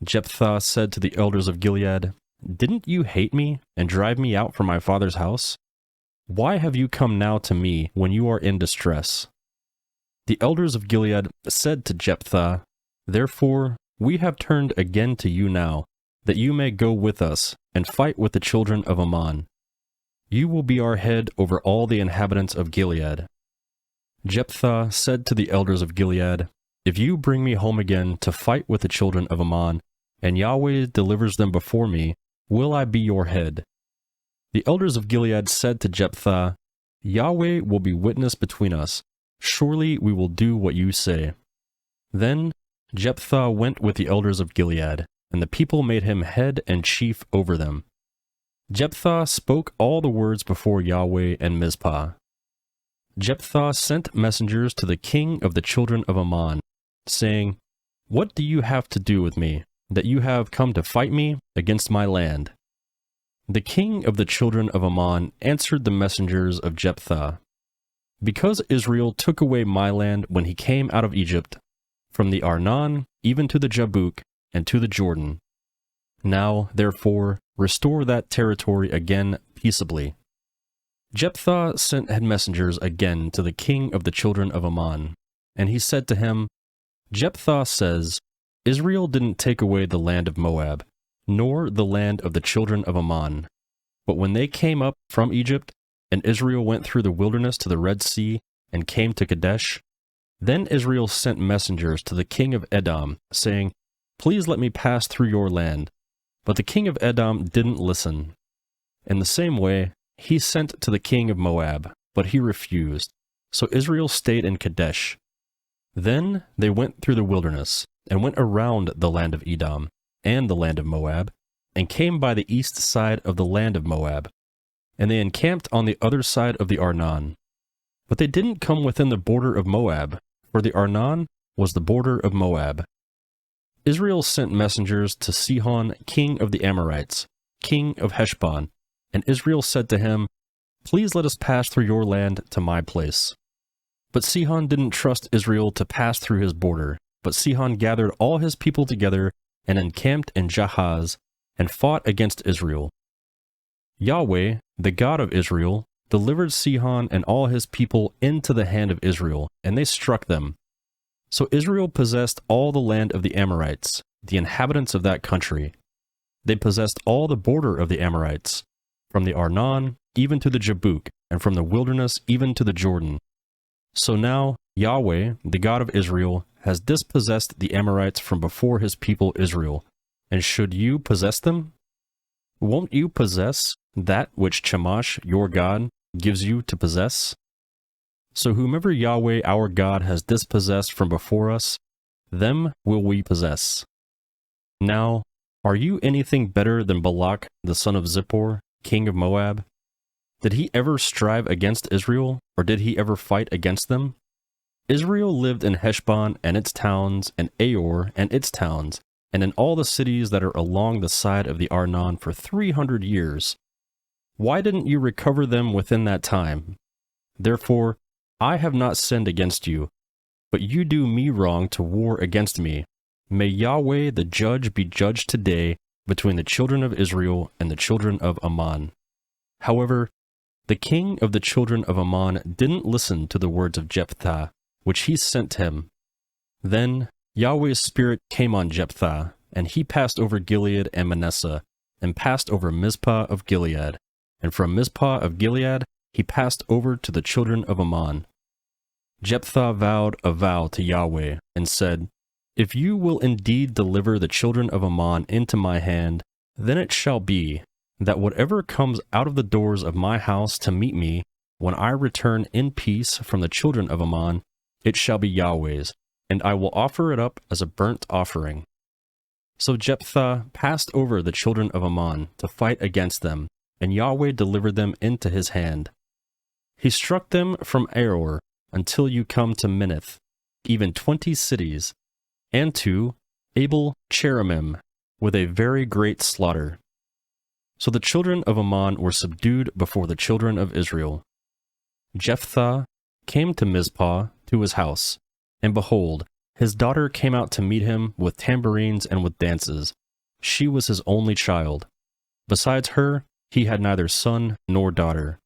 Jephthah said to the elders of Gilead, "Didn't you hate me and drive me out from my father's house? Why have you come now to me when you are in distress?" The elders of Gilead said to Jephthah, "Therefore we have turned again to you now, that you may go with us and fight with the children of Ammon. You will be our head over all the inhabitants of Gilead." Jephthah said to the elders of Gilead, "If you bring me home again to fight with the children of Ammon, and Yahweh delivers them before me, will I be your head?" The elders of Gilead said to Jephthah, "Yahweh will be witness between us. Surely we will do what you say." Then Jephthah went with the elders of Gilead, and the people made him head and chief over them. Jephthah spoke all the words before Yahweh and Mizpah. Jephthah sent messengers to the king of the children of Ammon, saying, "What do you have to do with me, that you have come to fight me against my land?" The king of the children of Ammon answered the messengers of Jephthah, "Because Israel took away my land when he came out of Egypt, from the Arnon even to the Jabbok and to the Jordan. Now, therefore, restore that territory again peaceably." Jephthah sent messengers again to the king of the children of Ammon, and he said to him, "Jephthah says, Israel didn't take away the land of Moab, nor the land of the children of Ammon. But when they came up from Egypt, and Israel went through the wilderness to the Red Sea, and came to Kadesh, then Israel sent messengers to the king of Edom, saying, Please let me pass through your land. But the king of Edom didn't listen. In the same way, he sent to the king of Moab, but he refused. So Israel stayed in Kadesh. Then they went through the wilderness, and went around the land of Edom, and the land of Moab, and came by the east side of the land of Moab. And they encamped on the other side of the Arnon. But they didn't come within the border of Moab, for the Arnon was the border of Moab. Israel sent messengers to Sihon, king of the Amorites, king of Heshbon, and Israel said to him, Please let us pass through your land to my place. But Sihon didn't trust Israel to pass through his border, but Sihon gathered all his people together and encamped in Jahaz, and fought against Israel. Yahweh, the God of Israel, delivered Sihon and all his people into the hand of Israel, and they struck them. So Israel possessed all the land of the Amorites, the inhabitants of that country. They possessed all the border of the Amorites, from the Arnon even to the Jabbok, and from the wilderness even to the Jordan. So now Yahweh, the God of Israel, has dispossessed the Amorites from before his people Israel. And should you possess them? Won't you possess that which Chemosh, your God, gives you to possess? So whomever Yahweh our God has dispossessed from before us, them will we possess. Now, are you anything better than Balak, the son of Zippor, king of Moab? Did he ever strive against Israel, or did he ever fight against them? Israel lived in Heshbon and its towns, and Aor and its towns, and in all the cities that are along the side of the Arnon for 300 years. Why didn't you recover them within that time? Therefore, I have not sinned against you, but you do me wrong to war against me. May Yahweh the judge be judged today between the children of Israel and the children of Ammon. However, the king of the children of Ammon didn't listen to the words of Jephthah, which he sent him. Then Yahweh's spirit came on Jephthah, and he passed over Gilead and Manasseh, and passed over Mizpah of Gilead, and from Mizpah of Gilead he passed over to the children of Ammon. Jephthah vowed a vow to Yahweh, and said, If you will indeed deliver the children of Ammon into my hand, then it shall be, that whatever comes out of the doors of my house to meet me, when I return in peace from the children of Ammon, it shall be Yahweh's, and I will offer it up as a burnt offering. So Jephthah passed over the children of Ammon to fight against them, and Yahweh delivered them into his hand. He struck them from Aor until you come to Minnith, even 20 cities, and to Abel Cheramim, with a very great slaughter. So the children of Ammon were subdued before the children of Israel. Jephthah came to Mizpah to his house, and behold, his daughter came out to meet him with tambourines and with dances. She was his only child. Besides her, he had neither son nor daughter.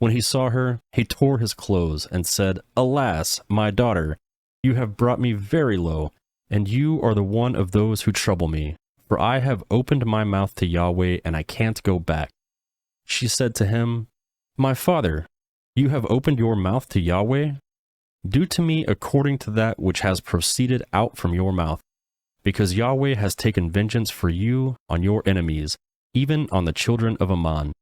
When he saw her, he tore his clothes and said, "Alas, my daughter, you have brought me very low, and you are the one of those who trouble me, for I have opened my mouth to Yahweh, and I can't go back." She said to him, "My father, you have opened your mouth to Yahweh? Do to me according to that which has proceeded out from your mouth, because Yahweh has taken vengeance for you on your enemies, even on the children of Ammon."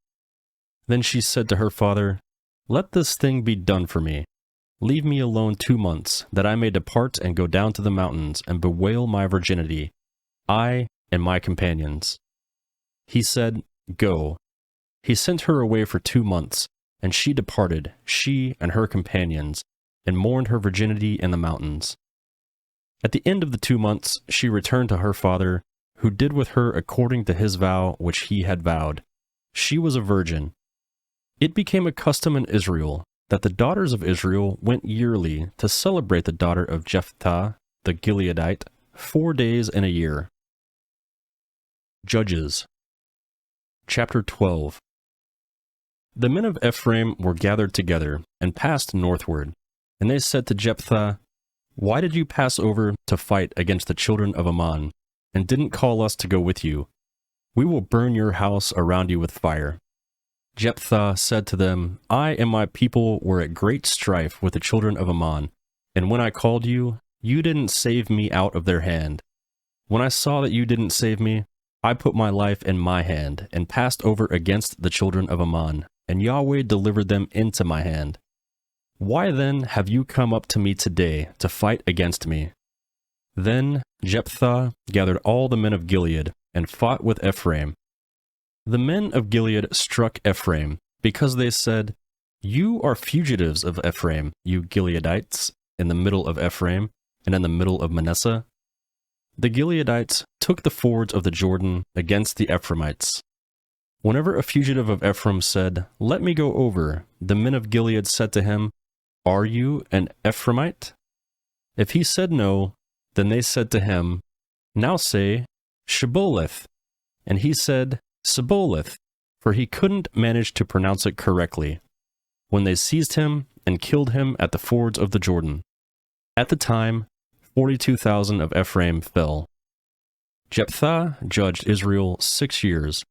Then she said to her father, "Let this thing be done for me. Leave me alone 2 months, that I may depart and go down to the mountains and bewail my virginity, I and my companions." He said, "Go." He sent her away for 2 months, and she departed, she and her companions, and mourned her virginity in the mountains. At the end of the 2 months, she returned to her father, who did with her according to his vow which he had vowed. She was a virgin. It became a custom in Israel that the daughters of Israel went yearly to celebrate the daughter of Jephthah, the Gileadite, 4 days in a year. Judges. Chapter 12. The men of Ephraim were gathered together and passed northward, and they said to Jephthah, "Why did you pass over to fight against the children of Ammon, and didn't call us to go with you? We will burn your house around you with fire." Jephthah said to them, "I and my people were at great strife with the children of Ammon, and when I called you, you didn't save me out of their hand. When I saw that you didn't save me, I put my life in my hand, and passed over against the children of Ammon, and Yahweh delivered them into my hand. Why then have you come up to me today to fight against me?" Then Jephthah gathered all the men of Gilead, and fought with Ephraim. The men of Gilead struck Ephraim, because they said, "You are fugitives of Ephraim, you Gileadites, in the middle of Ephraim, and in the middle of Manasseh." The Gileadites took the fords of the Jordan against the Ephraimites. Whenever a fugitive of Ephraim said, "Let me go over," the men of Gilead said to him, "Are you an Ephraimite?" If he said no, then they said to him, "Now say, Shibboleth." And he said, "Sibboleth," for he couldn't manage to pronounce it correctly, when they seized him and killed him at the fords of the Jordan. At the time, 42,000 of Ephraim fell. Jephthah judged Israel 6 years.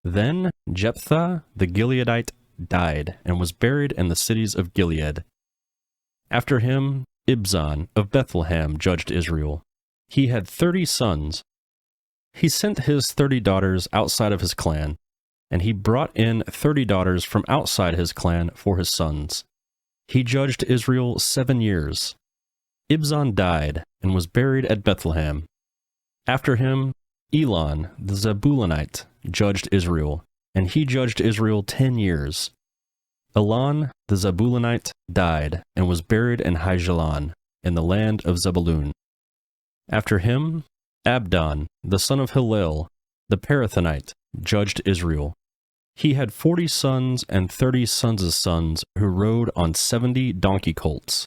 Then Jephthah the Gileadite died and was buried in the cities of Gilead. After him, Ibzan of Bethlehem judged Israel. He had 30 sons. He sent his 30 daughters outside of his clan, and he brought in 30 daughters from outside his clan for his sons. He judged Israel 7 years. Ibzan died and was buried at Bethlehem. After him, Elon the Zebulunite judged Israel, and he judged Israel 10 years. Elon the Zebulunite died and was buried in Haijalon, in the land of Zebulun. After him, Abdon, the son of Hillel, the Parathonite, judged Israel. He had 40 sons and 30 sons' sons who rode on 70 donkey colts.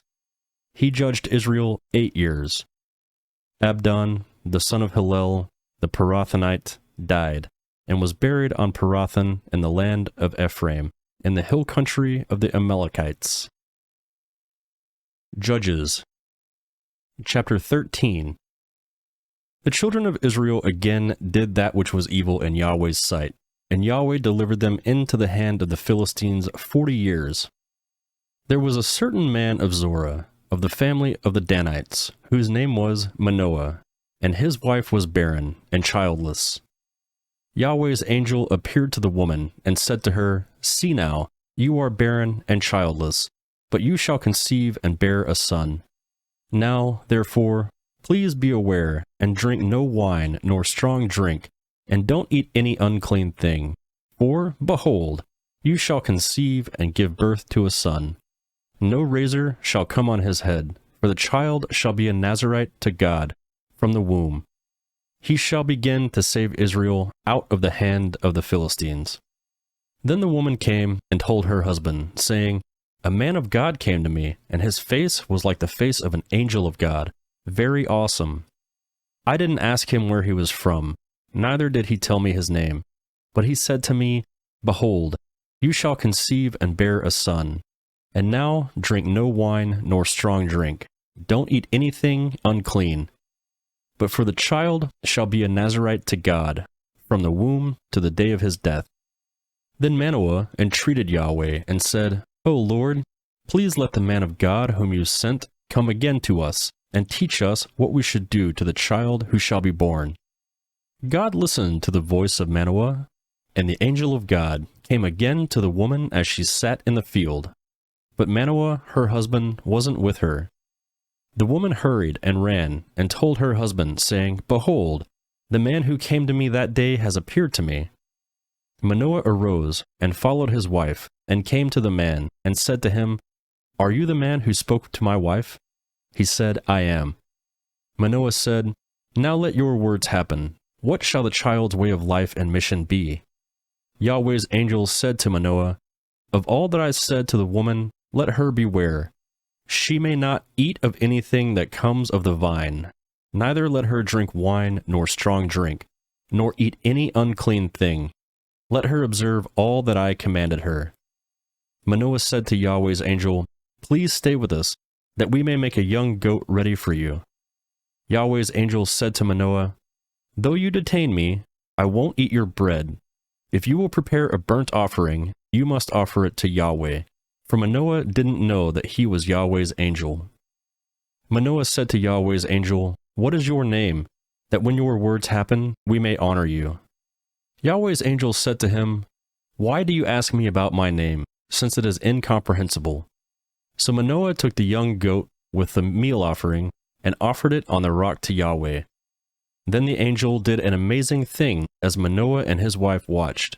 He judged Israel 8 years. Abdon, the son of Hillel, the Parathonite, died, and was buried on Parathon in the land of Ephraim, in the hill country of the Amalekites. Judges. Chapter 13. The children of Israel again did that which was evil in Yahweh's sight, and Yahweh delivered them into the hand of the Philistines 40 years. There was a certain man of Zorah, of the family of the Danites, whose name was Manoah, and his wife was barren and childless. Yahweh's angel appeared to the woman and said to her, "See now, you are barren and childless, but you shall conceive and bear a son. Now, therefore, please be aware, and drink no wine nor strong drink, and don't eat any unclean thing. For, behold, you shall conceive and give birth to a son. No razor shall come on his head, for the child shall be a Nazirite to God from the womb. He shall begin to save Israel out of the hand of the Philistines." Then the woman came and told her husband, saying, "A man of God came to me, and his face was like the face of an angel of God, very awesome. I didn't ask him where he was from, neither did he tell me his name. But he said to me, 'Behold, you shall conceive and bear a son. And now drink no wine nor strong drink. Don't eat anything unclean. But for the child shall be a Nazirite to God, from the womb to the day of his death. Then Manoah entreated Yahweh and said, O Lord, please let the man of God whom you sent come again to us, and teach us what we should do to the child who shall be born. God listened to the voice of Manoah, and the angel of God came again to the woman as she sat in the field. But Manoah, her husband, wasn't with her. The woman hurried and ran and told her husband, saying, Behold, the man who came to me that day has appeared to me. Manoah arose and followed his wife, and came to the man, and said to him, Are you the man who spoke to my wife? He said, I am. Manoah said, Now let your words happen. What shall the child's way of life and mission be? Yahweh's angel said to Manoah, Of all that I said to the woman, let her beware. She may not eat of anything that comes of the vine, neither let her drink wine nor strong drink, nor eat any unclean thing. Let her observe all that I commanded her. Manoah said to Yahweh's angel, Please stay with us, that we may make a young goat ready for you. Yahweh's angel said to Manoah, Though you detain me, I won't eat your bread. If you will prepare a burnt offering, you must offer it to Yahweh. For Manoah didn't know that he was Yahweh's angel. Manoah said to Yahweh's angel, What is your name, that when your words happen, we may honor you? Yahweh's angel said to him, Why do you ask me about my name, since it is incomprehensible? So Manoah took the young goat with the meal offering and offered it on the rock to Yahweh. Then the angel did an amazing thing as Manoah and his wife watched.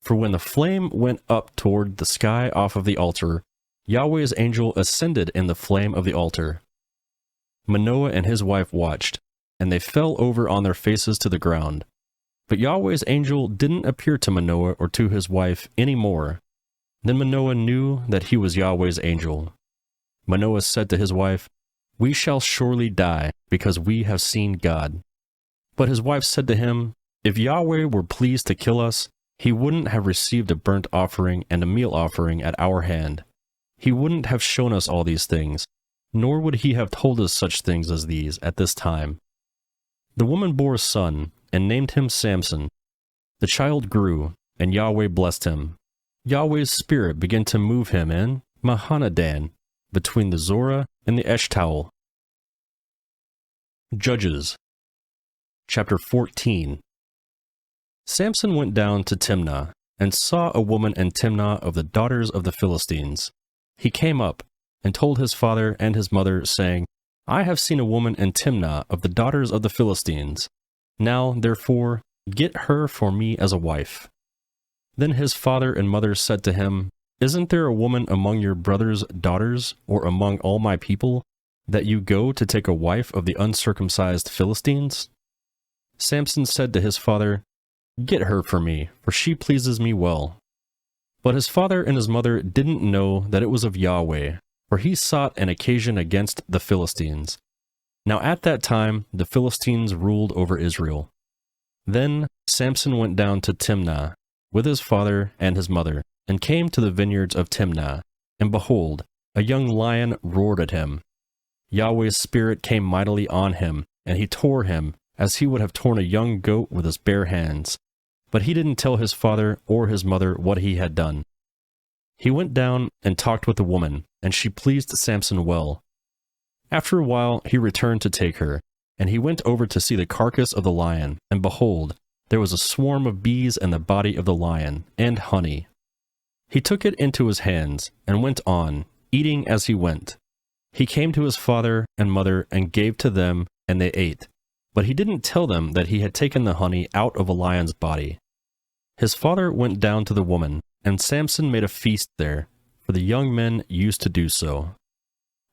For when the flame went up toward the sky off of the altar, Yahweh's angel ascended in the flame of the altar. Manoah and his wife watched, and they fell over on their faces to the ground. But Yahweh's angel didn't appear to Manoah or to his wife any more. Then Manoah knew that he was Yahweh's angel. Manoah said to his wife, We shall surely die, because we have seen God. But his wife said to him, If Yahweh were pleased to kill us, he wouldn't have received a burnt offering and a meal offering at our hand. He wouldn't have shown us all these things, nor would he have told us such things as these at this time. The woman bore a son, and named him Samson. The child grew, and Yahweh blessed him. Yahweh's spirit began to move him in Mahanadan, between the Zorah and the Eshtaol. Judges Chapter 14. Samson went down to Timnah, and saw a woman in Timnah of the daughters of the Philistines. He came up, and told his father and his mother, saying, I have seen a woman in Timnah of the daughters of the Philistines. Now, therefore, get her for me as a wife. Then his father and mother said to him, Isn't there a woman among your brother's daughters, or among all my people, that you go to take a wife of the uncircumcised Philistines? Samson said to his father, Get her for me, for she pleases me well. But his father and his mother didn't know that it was of Yahweh, for he sought an occasion against the Philistines. Now at that time the Philistines ruled over Israel. Then Samson went down to Timnah with his father and his mother, and came to the vineyards of Timnah, and behold, a young lion roared at him. Yahweh's spirit came mightily on him, and he tore him, as he would have torn a young goat with his bare hands. But he didn't tell his father or his mother what he had done. He went down and talked with the woman, and she pleased Samson well. After a while he returned to take her, and he went over to see the carcass of the lion, and behold, there was a swarm of bees in the body of the lion, and honey. He took it into his hands, and went on, eating as he went. He came to his father and mother, and gave to them, and they ate. But he didn't tell them that he had taken the honey out of a lion's body. His father went down to the woman, and Samson made a feast there, for the young men used to do so.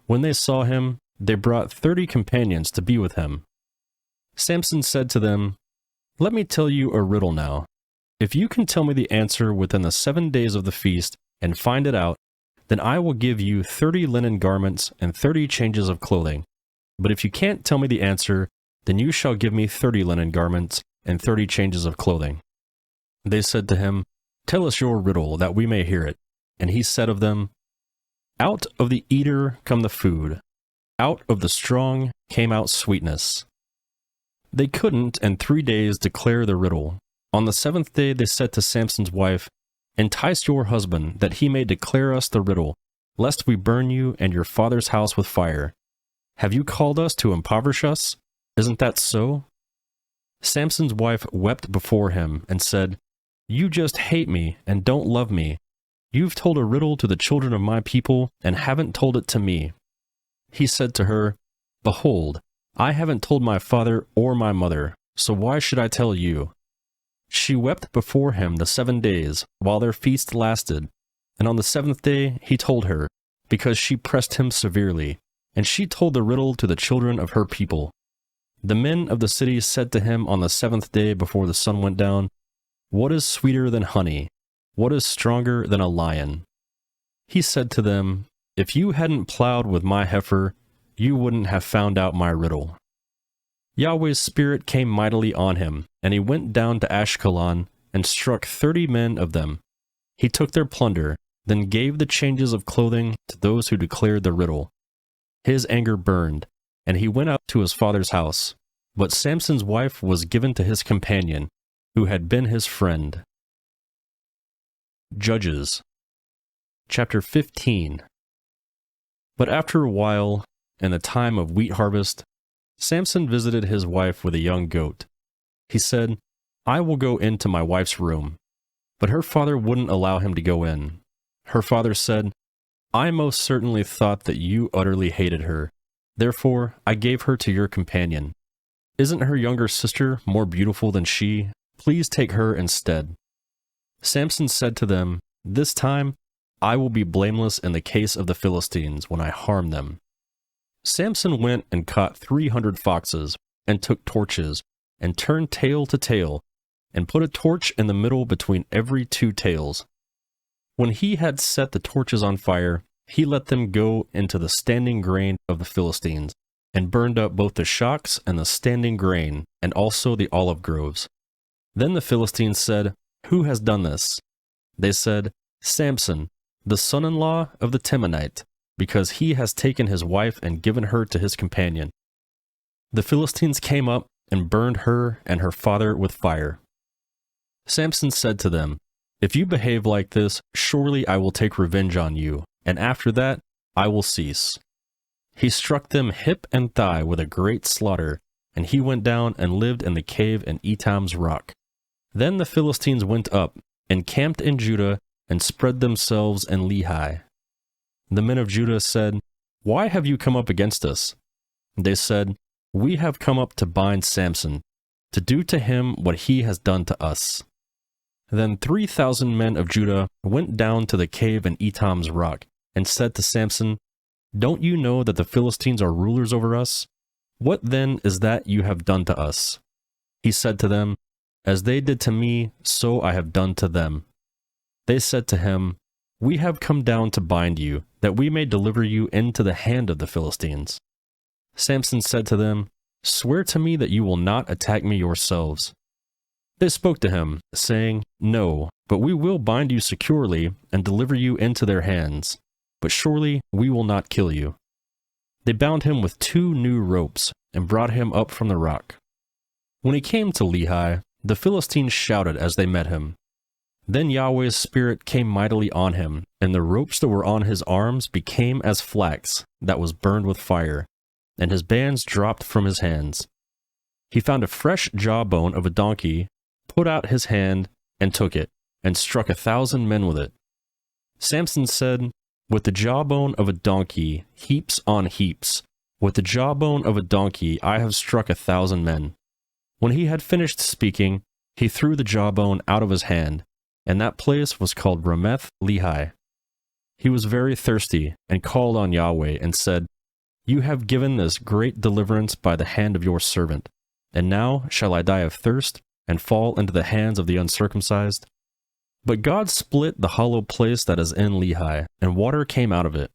When they saw him, they brought 30 companions to be with him. Samson said to them, Let me tell you a riddle now. If you can tell me the answer within the 7 days of the feast, and find it out, then I will give you 30 linen garments and 30 changes of clothing. But if you can't tell me the answer, then you shall give me 30 linen garments and 30 changes of clothing. They said to him, Tell us your riddle, that we may hear it. And he said of them, Out of the eater come the food, out of the strong came out sweetness. They couldn't in 3 days declare the riddle. On the 7th day they said to Samson's wife, Entice your husband, that he may declare us the riddle, lest we burn you and your father's house with fire. Have you called us to impoverish us? Isn't that so? Samson's wife wept before him and said, You just hate me and don't love me. You've told a riddle to the children of my people and haven't told it to me. He said to her, Behold, I haven't told my father or my mother, so why should I tell you? She wept before him the 7 days, while their feast lasted, and on the 7th day he told her, because she pressed him severely, and she told the riddle to the children of her people. The men of the city said to him on the 7th day before the sun went down, What is sweeter than honey? What is stronger than a lion? He said to them, If you hadn't plowed with my heifer, you wouldn't have found out my riddle. Yahweh's spirit came mightily on him, and he went down to Ashkelon and struck 30 men of them. He took their plunder, then gave the changes of clothing to those who declared the riddle. His anger burned, and he went up to his father's house. But Samson's wife was given to his companion, who had been his friend. Judges Chapter 15. But after a while, in the time of wheat harvest, Samson visited his wife with a young goat. He said, I will go into my wife's room. But her father wouldn't allow him to go in. Her father said, I most certainly thought that you utterly hated her. Therefore, I gave her to your companion. Isn't her younger sister more beautiful than she? Please take her instead. Samson said to them, This time I will be blameless in the case of the Philistines when I harm them. Samson went and caught 300 foxes, and took torches, and turned tail to tail, and put a torch in the middle between every 2 tails. When he had set the torches on fire, he let them go into the standing grain of the Philistines, and burned up both the shocks and the standing grain, and also the olive groves. Then the Philistines said, Who has done this? They said, Samson, the son-in-law of the Temanite, because he has taken his wife and given her to his companion. The Philistines came up and burned her and her father with fire. Samson said to them, If you behave like this, surely I will take revenge on you, and after that I will cease. He struck them hip and thigh with a great slaughter, and he went down and lived in the cave in Etam's rock. Then the Philistines went up, and camped in Judah, and spread themselves in Lehi. The men of Judah said, Why have you come up against us? They said, We have come up to bind Samson, to do to him what he has done to us. Then 3,000 men of Judah went down to the cave in Etam's rock, and said to Samson, Don't you know that the Philistines are rulers over us? What then is that you have done to us? He said to them, As they did to me, so I have done to them. They said to him, We have come down to bind you, that we may deliver you into the hand of the Philistines. Samson said to them, Swear to me that you will not attack me yourselves. They spoke to him, saying, No, but we will bind you securely and deliver you into their hands. But surely we will not kill you. They bound him with 2 new ropes and brought him up from the rock. When he came to Lehi, the Philistines shouted as they met him. Then Yahweh's spirit came mightily on him, and the ropes that were on his arms became as flax that was burned with fire, and his bands dropped from his hands. He found a fresh jawbone of a donkey, put out his hand, and took it, and struck 1,000 men with it. Samson said, With the jawbone of a donkey, heaps on heaps. With the jawbone of a donkey I have struck 1,000 men. When he had finished speaking, he threw the jawbone out of his hand, and that place was called Rameth Lehi. He was very thirsty, and called on Yahweh, and said, You have given this great deliverance by the hand of your servant, and now shall I die of thirst, and fall into the hands of the uncircumcised? But God split the hollow place that is in Lehi, and water came out of it.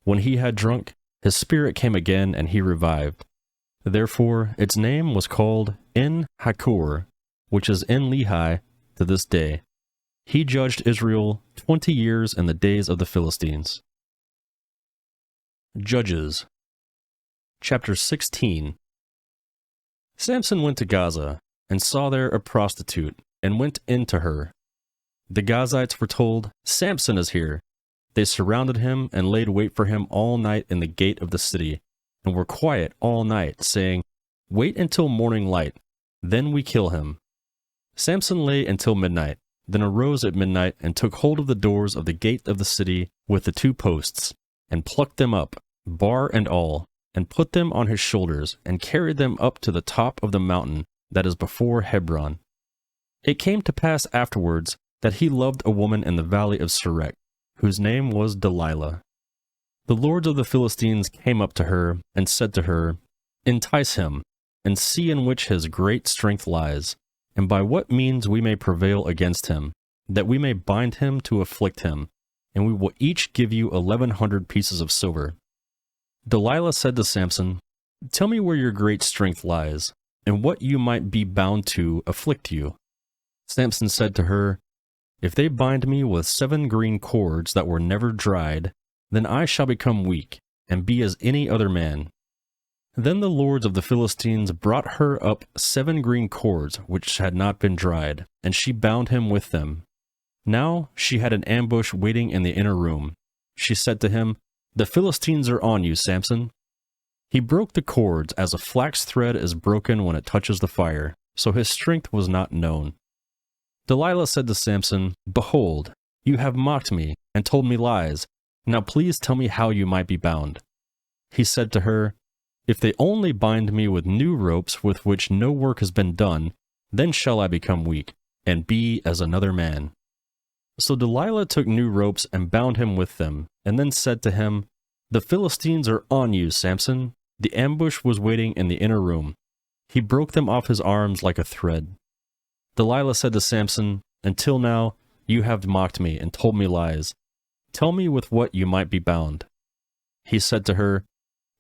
When he had drunk, his spirit came again, and he revived. Therefore its name was called En Hakor, which is in Lehi to this day. He judged Israel 20 years in the days of the Philistines. Judges. Chapter 16. Samson went to Gaza, and saw there a prostitute, and went in to her. The Gazites were told, "Samson is here." They surrounded him, and laid wait for him all night in the gate of the city, and were quiet all night, saying, "Wait until morning light, then we kill him." Samson lay until midnight, then arose at midnight, and took hold of the doors of the gate of the city with the 2 posts, and plucked them up, bar and all, and put them on his shoulders, and carried them up to the top of the mountain that is before Hebron. It came to pass afterwards that he loved a woman in the valley of Sorek, whose name was Delilah. The lords of the Philistines came up to her, and said to her, "Entice him, and see in which his great strength lies, and by what means we may prevail against him, that we may bind him to afflict him, and we will each give you 1,100 pieces of silver." Delilah said to Samson, "Tell me where your great strength lies, and what you might be bound to afflict you." Samson said to her, "If they bind me with 7 green cords that were never dried, then I shall become weak, and be as any other man." Then the lords of the Philistines brought her up 7 green cords which had not been dried, and she bound him with them. Now she had an ambush waiting in the inner room. She said to him, "The Philistines are on you, Samson." He broke the cords as a flax thread is broken when it touches the fire, so his strength was not known. Delilah said to Samson, "Behold, you have mocked me, and told me lies. Now please tell me how you might be bound." He said to her, "If they only bind me with new ropes with which no work has been done, then shall I become weak, and be as another man." So Delilah took new ropes and bound him with them, and then said to him, "The Philistines are on you, Samson." The ambush was waiting in the inner room. He broke them off his arms like a thread. Delilah said to Samson, "Until now you have mocked me and told me lies. Tell me with what you might be bound." He said to her,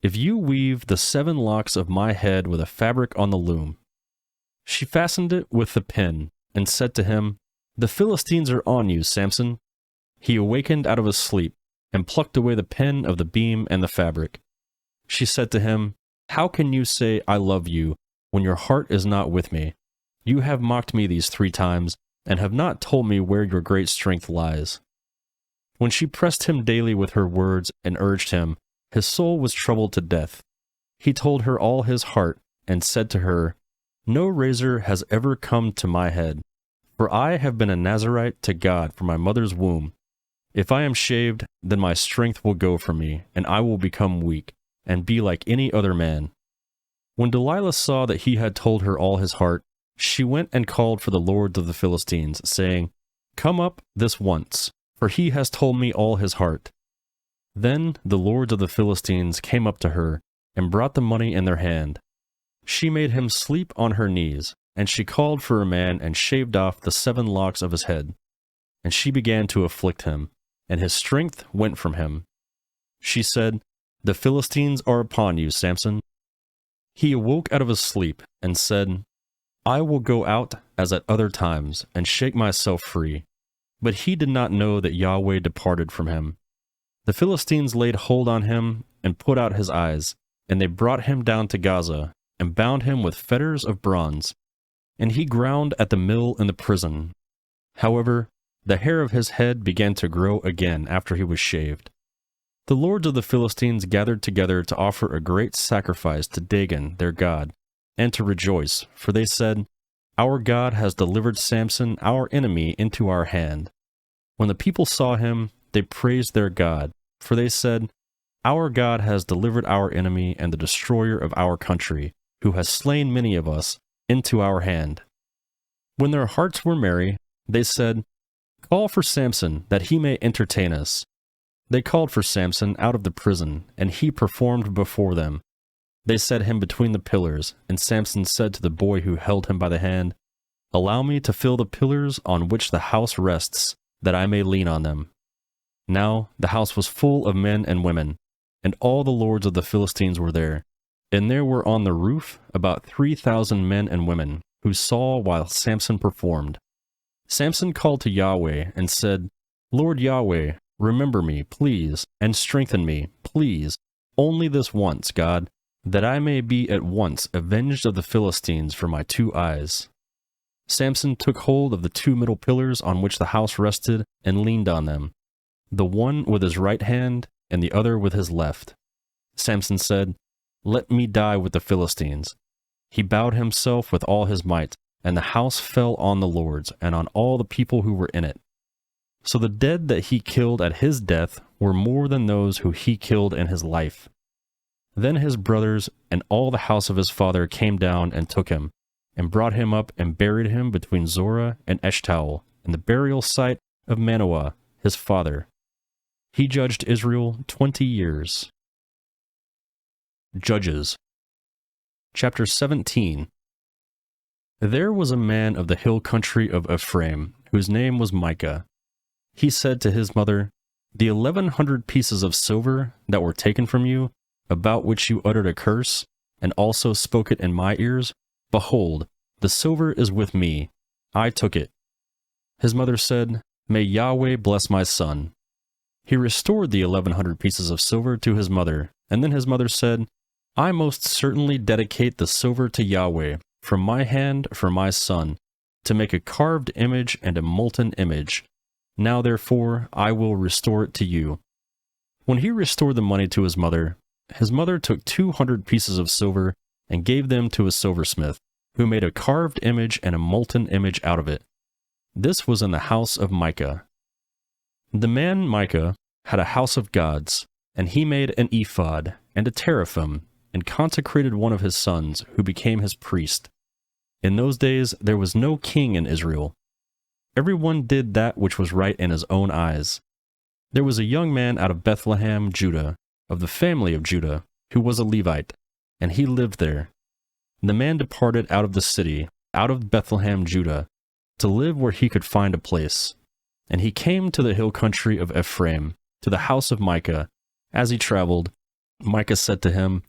"If you weave the 7 locks of my head with a fabric on the loom." She fastened it with the pin, and said to him, "The Philistines are on you, Samson." He awakened out of his sleep, and plucked away the pin of the beam and the fabric. She said to him, "How can you say, 'I love you,' when your heart is not with me? You have mocked me these 3 times, and have not told me where your great strength lies." When she pressed him daily with her words and urged him, his soul was troubled to death. He told her all his heart, and said to her, "No razor has ever come to my head, for I have been a Nazirite to God from my mother's womb. If I am shaved, then my strength will go from me, and I will become weak, and be like any other man." When Delilah saw that he had told her all his heart, she went and called for the lords of the Philistines, saying, "Come up this once, for he has told me all his heart." Then the lords of the Philistines came up to her, and brought the money in their hand. She made him sleep on her knees, and she called for a man and shaved off the 7 locks of his head. And she began to afflict him, and his strength went from him. She said, "The Philistines are upon you, Samson." He awoke out of his sleep, and said, "I will go out as at other times, and shake myself free." But he did not know that Yahweh departed from him. The Philistines laid hold on him, and put out his eyes, and they brought him down to Gaza, and bound him with fetters of bronze. And he ground at the mill in the prison. However, the hair of his head began to grow again after he was shaved. The lords of the Philistines gathered together to offer a great sacrifice to Dagon, their god, and to rejoice, for they said, "Our God has delivered Samson, our enemy, into our hand." When the people saw him, they praised their God, for they said, "Our God has delivered our enemy and the destroyer of our country, who has slain many of us, into our hand." When their hearts were merry, they said, "Call for Samson, that he may entertain us." They called for Samson out of the prison, and he performed before them. They set him between the pillars, and Samson said to the boy who held him by the hand, "Allow me to fill the pillars on which the house rests, that I may lean on them." Now the house was full of men and women, and all the lords of the Philistines were there, and there were on the roof about 3,000 men and women, who saw while Samson performed. Samson called to Yahweh and said, Lord Yahweh, remember me, please, and strengthen me, please, only this once, God, that I may be at once avenged of the Philistines for my 2 eyes. Samson took hold of the 2 middle pillars on which the house rested and leaned on them, the one with his right hand and the other with his left. Samson said, Let me die with the Philistines. He bowed himself with all his might, and the house fell on the lords and on all the people who were in it. So the dead that he killed at his death were more than those who he killed in his life. Then his brothers and all the house of his father came down and took him, and brought him up and buried him between Zorah and Eshtaol, in the burial site of Manoah, his father. He judged Israel 20 years. Judges. Chapter 17. There was a man of the hill country of Ephraim, whose name was Micah. He said to his mother, The 1,100 pieces of silver that were taken from you, about which you uttered a curse, and also spoke it in my ears, behold, the silver is with me. I took it. His mother said, May Yahweh bless my son. He restored the 1,100 pieces of silver to his mother, and then his mother said, I most certainly dedicate the silver to Yahweh, from my hand for my son, to make a carved image and a molten image. Now therefore I will restore it to you. When he restored the money to his mother took 200 pieces of silver and gave them to a silversmith, who made a carved image and a molten image out of it. This was in the house of Micah. The man Micah had a house of gods, and he made an ephod and a teraphim, and consecrated one of his sons, who became his priest. In those days there was no king in Israel. Everyone did that which was right in his own eyes. There was a young man out of Bethlehem, Judah, of the family of Judah, who was a Levite, and he lived there. The man departed out of the city, out of Bethlehem, Judah, to live where he could find a place. And he came to the hill country of Ephraim, to the house of Micah. As he traveled, Micah said to him,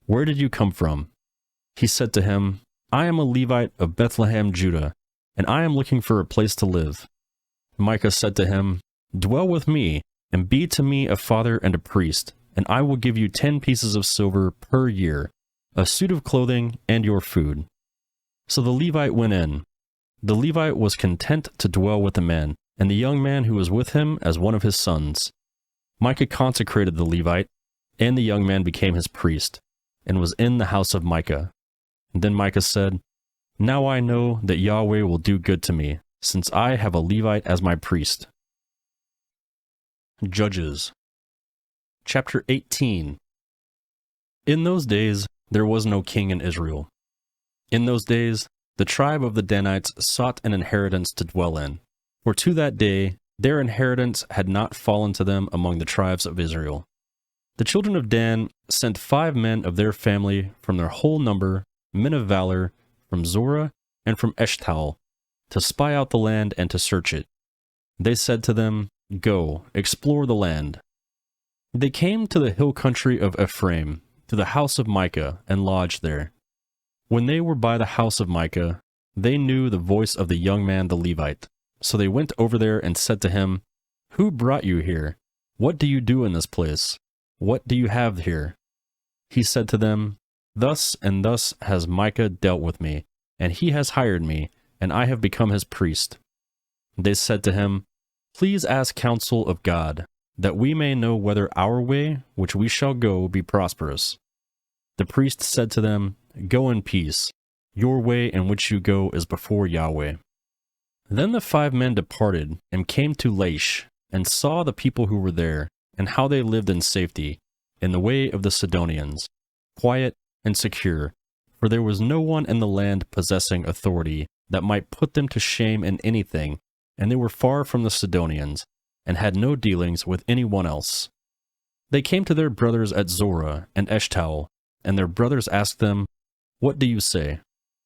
Where did you come from? He said to him, I am a Levite of Bethlehem, Judah, and I am looking for a place to live. Micah said to him, Dwell with me, and be to me a father and a priest, and I will give you 10 pieces of silver per year, a suit of clothing, and your food. So the Levite went in. The Levite was content to dwell with the man, and the young man who was with him as one of his sons. Micah consecrated the Levite, and the young man became his priest, and was in the house of Micah. And then Micah said, Now I know that Yahweh will do good to me, since I have a Levite as my priest. Judges. Chapter 18. In those days there was no king in Israel. In those days the tribe of the Danites sought an inheritance to dwell in, for to that day their inheritance had not fallen to them among the tribes of Israel. The children of Dan sent 5 men of their family from their whole number, men of valor, from Zorah and from Eshtaol, to spy out the land and to search it. They said to them, Go, explore the land. They came to the hill country of Ephraim, to the house of Micah, and lodged there. When they were by the house of Micah, they knew the voice of the young man the Levite. So they went over there and said to him, Who brought you here? What do you do in this place? What do you have here? He said to them, Thus and thus has Micah dealt with me, and he has hired me, and I have become his priest. They said to him, Please ask counsel of God, that we may know whether our way, which we shall go, be prosperous. The priest said to them, Go in peace. Your way in which you go is before Yahweh. Then the 5 men departed and came to Laish, and saw the people who were there, and how they lived in safety, in the way of the Sidonians, quiet and secure, for there was no one in the land possessing authority that might put them to shame in anything, and they were far from the Sidonians, and had no dealings with anyone else. They came to their brothers at Zorah and Eshtaol, and their brothers asked them, What do you say?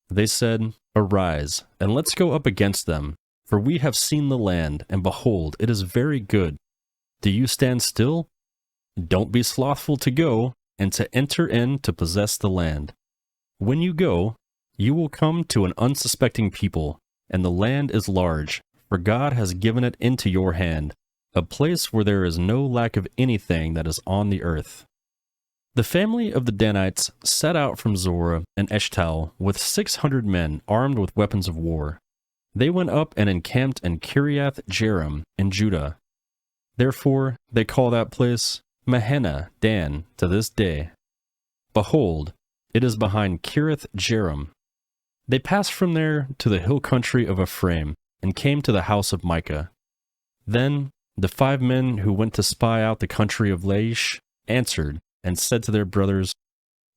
They said, Arise, and let's go up against them, for we have seen the land, and behold, it is very good. Do you stand still? Don't be slothful to go, and to enter in to possess the land. When you go, you will come to an unsuspecting people, and the land is large, for God has given it into your hand, a place where there is no lack of anything that is on the earth. The family of the Danites set out from Zorah and Eshtaol with 600 men armed with weapons of war. They went up and encamped in Kiriath Jearim in Judah. Therefore they call that place Mahane Dan to this day. Behold, it is behind Kiriath Jearim. They passed from there to the hill country of Ephraim, and came to the house of Micah. Then the 5 men who went to spy out the country of Laish answered and said to their brothers,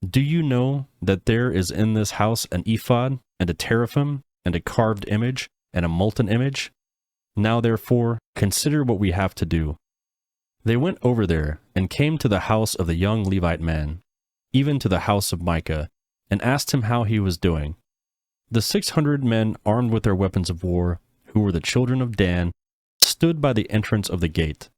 Do you know that there is in this house an ephod, and a teraphim, and a carved image, and a molten image? Now therefore consider what we have to do. They went over there, and came to the house of the young Levite man, even to the house of Micah, and asked him how he was doing. The 600 men armed with their weapons of war, who were the children of Dan, stood by the entrance of the gate.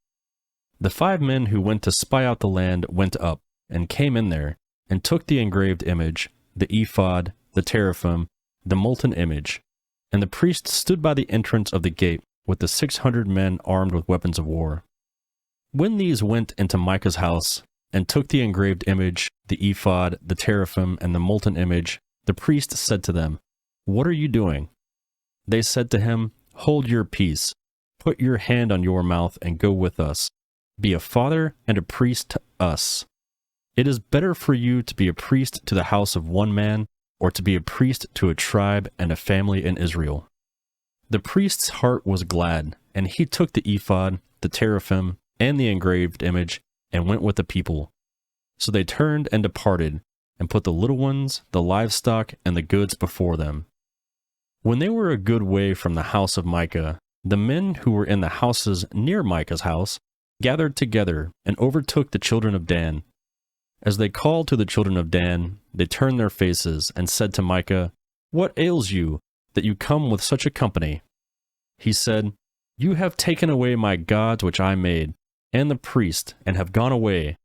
The 5 men who went to spy out the land went up, and came in there, and took the engraved image, the ephod, the teraphim, the molten image, and the priest stood by the entrance of the gate with the 600 men armed with weapons of war. When these went into Micah's house, and took the engraved image, the ephod, the teraphim, and the molten image, the priest said to them, What are you doing? They said to him, Hold your peace, put your hand on your mouth, and go with us. Be a father and a priest to us. It is better for you to be a priest to the house of one man, or to be a priest to a tribe and a family in Israel. The priest's heart was glad, and he took the ephod, the teraphim, and the engraved image, and went with the people. So they turned and departed, and put the little ones, the livestock, and the goods before them. When they were a good way from the house of Micah, the men who were in the houses near Micah's house gathered together and overtook the children of Dan. As they called to the children of Dan, they turned their faces and said to Micah, What ails you, that you come with such a company? He said, You have taken away my gods which I made, and the priest, and have gone away.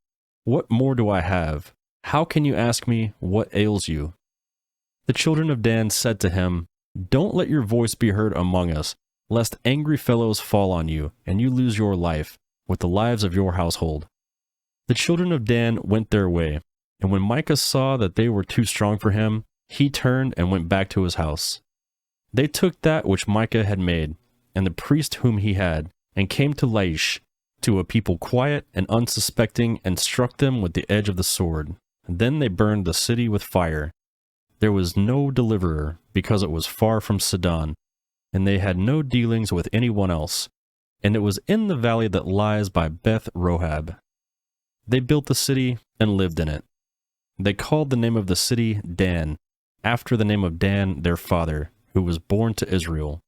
What more do I have? How can you ask me, What ails you? The children of Dan said to him, Don't let your voice be heard among us, lest angry fellows fall on you, and you lose your life, with the lives of your household. The children of Dan went their way, and when Micah saw that they were too strong for him, he turned and went back to his house. They took that which Micah had made, and the priest whom he had, and came to Laish, to a people quiet and unsuspecting, and struck them with the edge of the sword. Then they burned the city with fire. There was no deliverer, because it was far from Sidon, and they had no dealings with anyone else, and it was in the valley that lies by Beth Rohab. They built the city and lived in it. They called the name of the city Dan, after the name of Dan their father, who was born to Israel.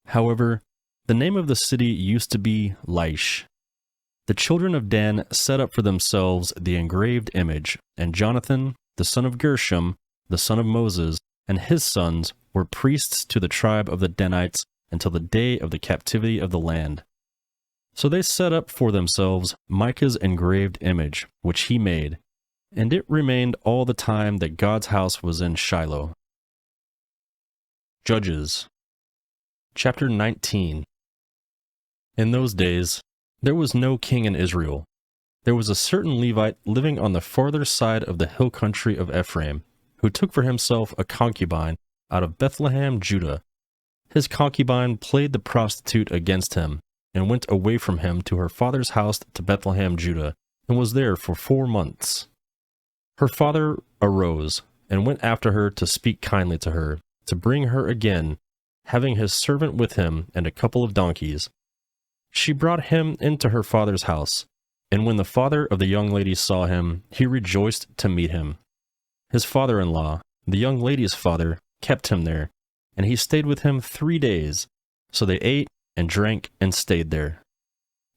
However, the name of the city used to be Laish. The children of Dan set up for themselves the engraved image, and Jonathan, the son of Gershom, the son of Moses, and his sons were priests to the tribe of the Danites until the day of the captivity of the land. So they set up for themselves Micah's engraved image, which he made, and it remained all the time that God's house was in Shiloh. Judges Chapter 19. In those days, there was no king in Israel. There was a certain Levite living on the farther side of the hill country of Ephraim, who took for himself a concubine out of Bethlehem, Judah. His concubine played the prostitute against him, and went away from him to her father's house to Bethlehem, Judah, and was there for 4 months. Her father arose, and went after her to speak kindly to her, to bring her again, having his servant with him and a couple of donkeys. She brought him into her father's house, and when the father of the young lady saw him, he rejoiced to meet him. His father-in-law, the young lady's father, kept him there, and he stayed with him 3 days. So they ate and drank and stayed there.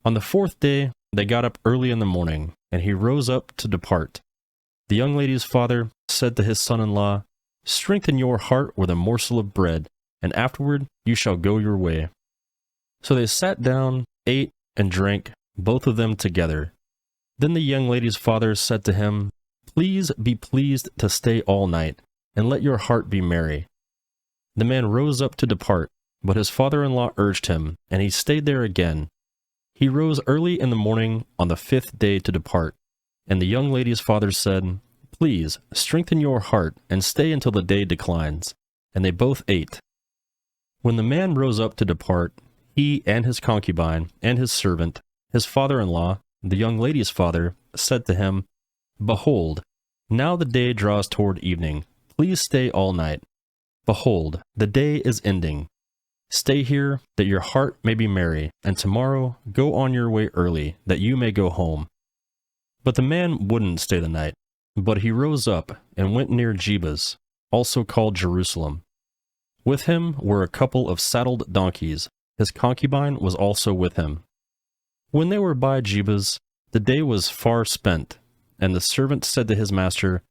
On the 4th day, they got up early in the morning, and he rose up to depart. The young lady's father said to his son-in-law, Strengthen your heart with a morsel of bread, and afterward you shall go your way. So they sat down, ate, and drank, both of them together. Then the young lady's father said to him, Please be pleased to stay all night, and let your heart be merry. The man rose up to depart, But his father-in-law urged him, and he stayed there again. He rose early in the morning on the 5th day to depart, and the young lady's father said, "Please, strengthen your heart, and stay until the day declines." And they both ate. When the man rose up to depart, he and his concubine and his servant, his father-in-law, the young lady's father, said to him, "Behold, now the day draws toward evening. Please stay all night. Behold, the day is ending. Stay here, that your heart may be merry, and tomorrow go on your way early, that you may go home." But the man wouldn't stay the night, but he rose up and went near Jebus, also called Jerusalem. With him were a couple of saddled donkeys. His concubine was also with him. When they were by Jebus, the day was far spent, and the servant said to his master,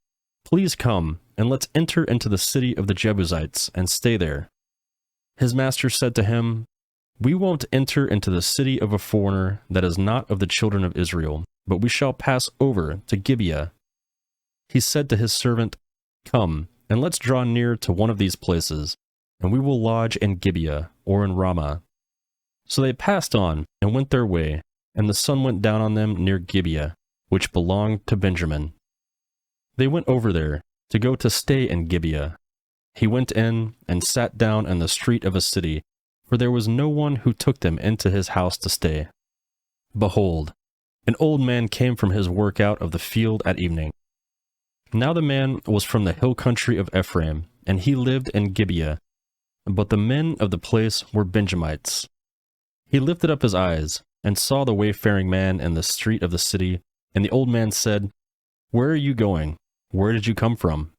"Please come, and let's enter into the city of the Jebusites, and stay there." His master said to him, "We won't enter into the city of a foreigner that is not of the children of Israel, but we shall pass over to Gibeah." He said to his servant, "Come, and let's draw near to one of these places, and we will lodge in Gibeah, or in Ramah." So they passed on, and went their way, and the sun went down on them near Gibeah, which belonged to Benjamin. They went over there, to go to stay in Gibeah. He went in, and sat down in the street of a city, for there was no one who took them into his house to stay. Behold, an old man came from his work out of the field at evening. Now the man was from the hill country of Ephraim, and he lived in Gibeah, but the men of the place were Benjamites. He lifted up his eyes, and saw the wayfaring man in the street of the city, and the old man said, "Where are you going? Where did you come from?"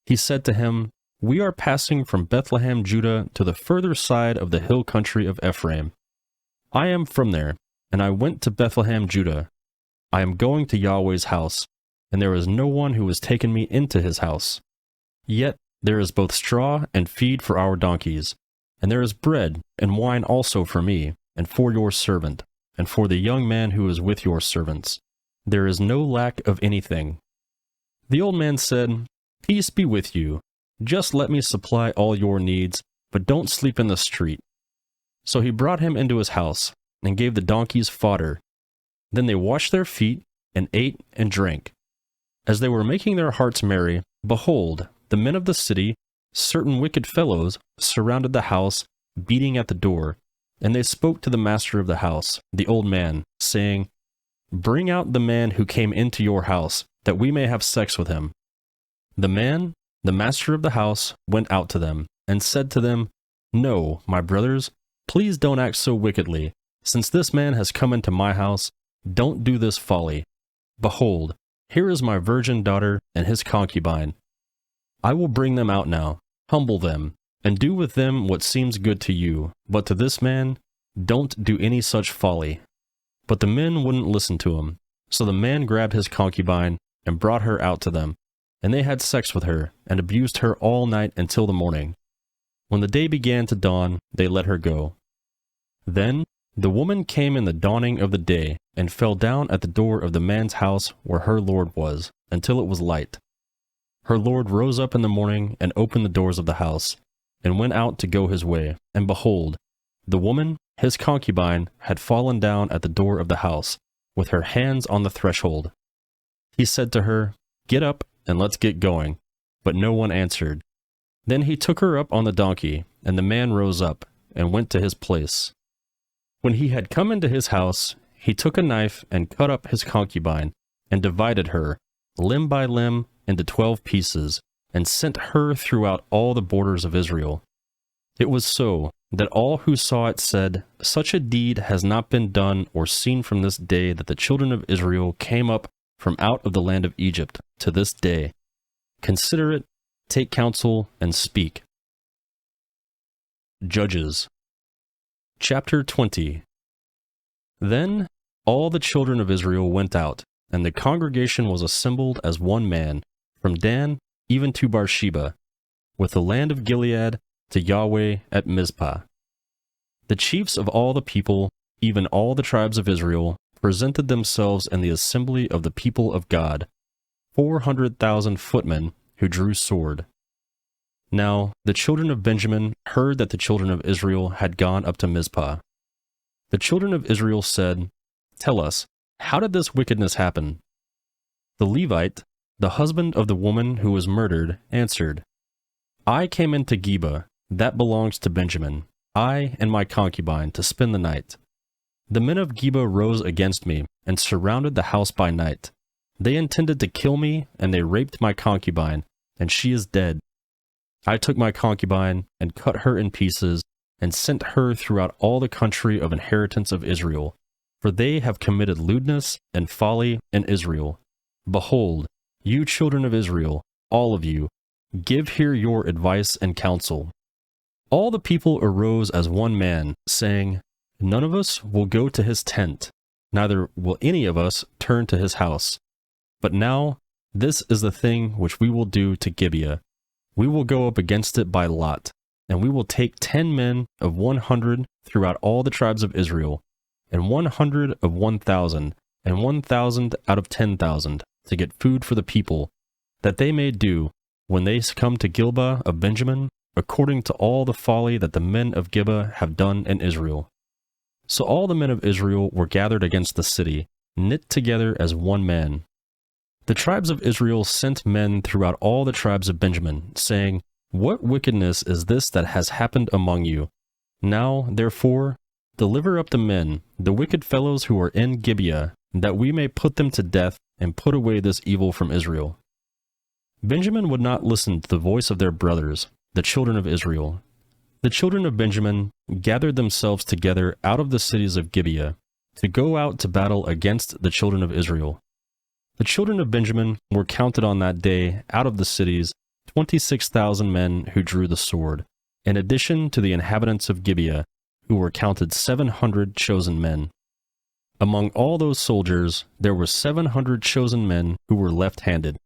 He said to him, "We are passing from Bethlehem, Judah, to the further side of the hill country of Ephraim. I am from there, and I went to Bethlehem, Judah. I am going to Yahweh's house, and there is no one who has taken me into his house. Yet there is both straw and feed for our donkeys, and there is bread and wine also for me, and for your servant, and for the young man who is with your servants. There is no lack of anything." The old man said, "Peace be with you. Just let me supply all your needs, but don't sleep in the street." So he brought him into his house, and gave the donkeys fodder. Then they washed their feet, and ate and drank. As they were making their hearts merry, behold, the men of the city, certain wicked fellows, surrounded the house, beating at the door. And they spoke to the master of the house, the old man, saying, "Bring out the man who came into your house, that we may have sex with him." The man, the master of the house, went out to them, and said to them, "No, my brothers, please don't act so wickedly. Since this man has come into my house, don't do this folly. Behold, here is my virgin daughter and his concubine. I will bring them out now, humble them, and do with them what seems good to you, but to this man, don't do any such folly." But the men wouldn't listen to him. So the man grabbed his concubine and brought her out to them, and they had sex with her, and abused her all night until the morning. When the day began to dawn, they let her go. Then the woman came in the dawning of the day, and fell down at the door of the man's house where her lord was, until it was light. Her lord rose up in the morning, and opened the doors of the house, and went out to go his way, and behold, the woman, his concubine, had fallen down at the door of the house, with her hands on the threshold. He said to her, "Get up, and let's get going." But no one answered. Then he took her up on the donkey, and the man rose up, and went to his place. When he had come into his house, he took a knife, and cut up his concubine, and divided her, limb by limb, into 12 pieces, and sent her throughout all the borders of Israel. It was so, that all who saw it said, "Such a deed has not been done or seen from this day that the children of Israel came up from out of the land of Egypt to this day. Consider it, take counsel, and speak." Judges Chapter 20. Then all the children of Israel went out, and the congregation was assembled as one man, from Dan even to Beersheba, with the land of Gilead to Yahweh at Mizpah. The chiefs of all the people, even all the tribes of Israel, presented themselves in the assembly of the people of God, 400,000 footmen who drew sword. Now the children of Benjamin heard that the children of Israel had gone up to Mizpah. The children of Israel said, "Tell us, how did this wickedness happen?" The Levite, the husband of the woman who was murdered, answered, "I came into Geba, that belongs to Benjamin, I and my concubine, to spend the night. The men of Geba rose against me and surrounded the house by night. They intended to kill me, and they raped my concubine, and she is dead. I took my concubine and cut her in pieces and sent her throughout all the country of inheritance of Israel, for they have committed lewdness and folly in Israel. Behold, you children of Israel, all of you, give here your advice and counsel." All the people arose as one man, saying, "None of us will go to his tent, neither will any of us turn to his house. But now, this is the thing which we will do to Gibeah. We will go up against it by lot, and we will take 10 men of 100 throughout all the tribes of Israel, and 100 of 1,000, and 1,000 out of 10,000, to get food for the people, that they may do, when they come to Gilboa of Benjamin, according to all the folly that the men of Gibeah have done in Israel." So all the men of Israel were gathered against the city, knit together as one man. The tribes of Israel sent men throughout all the tribes of Benjamin, saying, "What wickedness is this that has happened among you? Now, therefore, deliver up the men, the wicked fellows who are in Gibeah, that we may put them to death and put away this evil from Israel." Benjamin would not listen to the voice of their brothers, the children of Israel. The children of Benjamin gathered themselves together out of the cities of Gibeah to go out to battle against the children of Israel. The children of Benjamin were counted on that day out of the cities 26,000 men who drew the sword, in addition to the inhabitants of Gibeah, who were counted 700 chosen men. Among all those soldiers, there were 700 chosen men who were left-handed.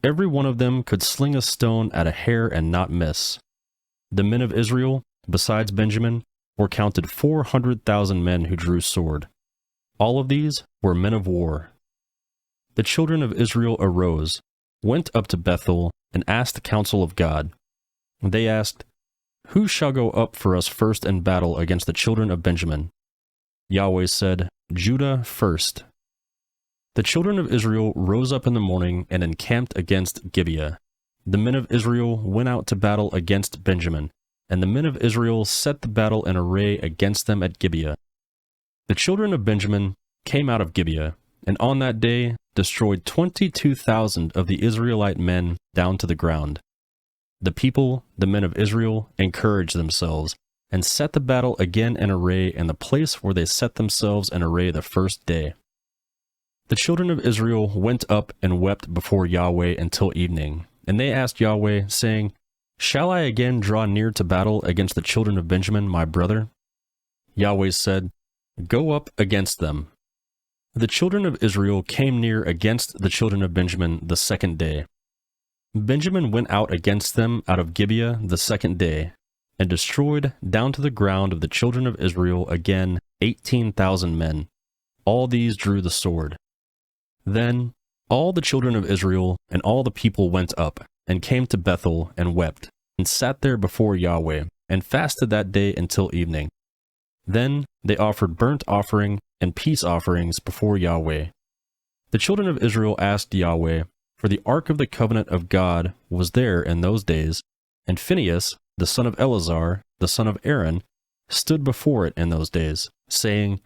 Every one of them could sling a stone at a hair and not miss. The men of Israel, besides Benjamin, were counted 400,000 men who drew sword. All of these were men of war. The children of Israel arose, went up to Bethel, and asked the counsel of God. They asked, "Who shall go up for us first in battle against the children of Benjamin?" Yahweh said, "Judah first." The children of Israel rose up in the morning and encamped against Gibeah. The men of Israel went out to battle against Benjamin, and the men of Israel set the battle in array against them at Gibeah. The children of Benjamin came out of Gibeah, and on that day destroyed 22,000 of the Israelite men down to the ground. The people, the men of Israel, encouraged themselves, and set the battle again in array in the place where they set themselves in array the first day. The children of Israel went up and wept before Yahweh until evening, and they asked Yahweh, saying, "Shall I again draw near to battle against the children of Benjamin, my brother?" Yahweh said, "Go up against them." The children of Israel came near against the children of Benjamin the second day. Benjamin went out against them out of Gibeah the second day, and destroyed down to the ground of the children of Israel again 18,000 men. All these drew the sword. Then all the children of Israel and all the people went up, and came to Bethel, and wept, and sat there before Yahweh, and fasted that day until evening. Then they offered burnt offering and peace offerings before Yahweh. The children of Israel asked Yahweh, for the ark of the covenant of God was there in those days, and Phinehas, the son of Eleazar, the son of Aaron, stood before it in those days, saying,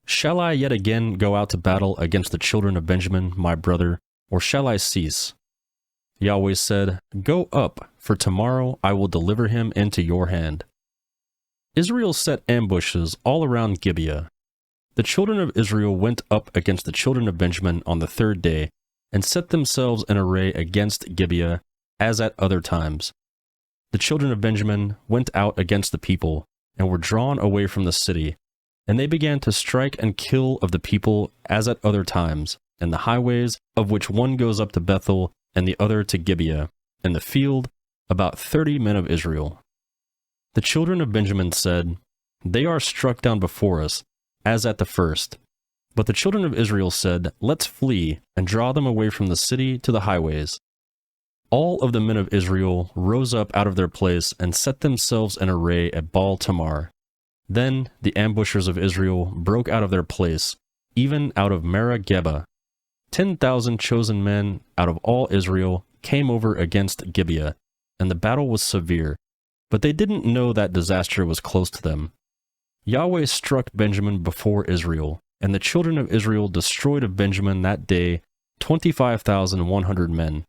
"Shall I yet again go out to battle against the children of Benjamin, my brother, or shall I cease?" Yahweh said, "Go up, for tomorrow I will deliver him into your hand." Israel set ambushes all around Gibeah. The children of Israel went up against the children of Benjamin on the third day, and set themselves in array against Gibeah, as at other times. The children of Benjamin went out against the people, and were drawn away from the city, and they began to strike and kill of the people as at other times, in the highways, of which one goes up to Bethel, and the other to Gibeah, in the field, about 30 men of Israel. The children of Benjamin said, "They are struck down before us, as at the first." But the children of Israel said, "Let's flee, and draw them away from the city to the highways." All of the men of Israel rose up out of their place and set themselves in array at Baal Tamar. Then the ambushers of Israel broke out of their place, even out of Merah Geba. 10,000 chosen men out of all Israel came over against Gibeah, and the battle was severe, but they didn't know that disaster was close to them. Yahweh struck Benjamin before Israel, and the children of Israel destroyed of Benjamin that day 25,100 men.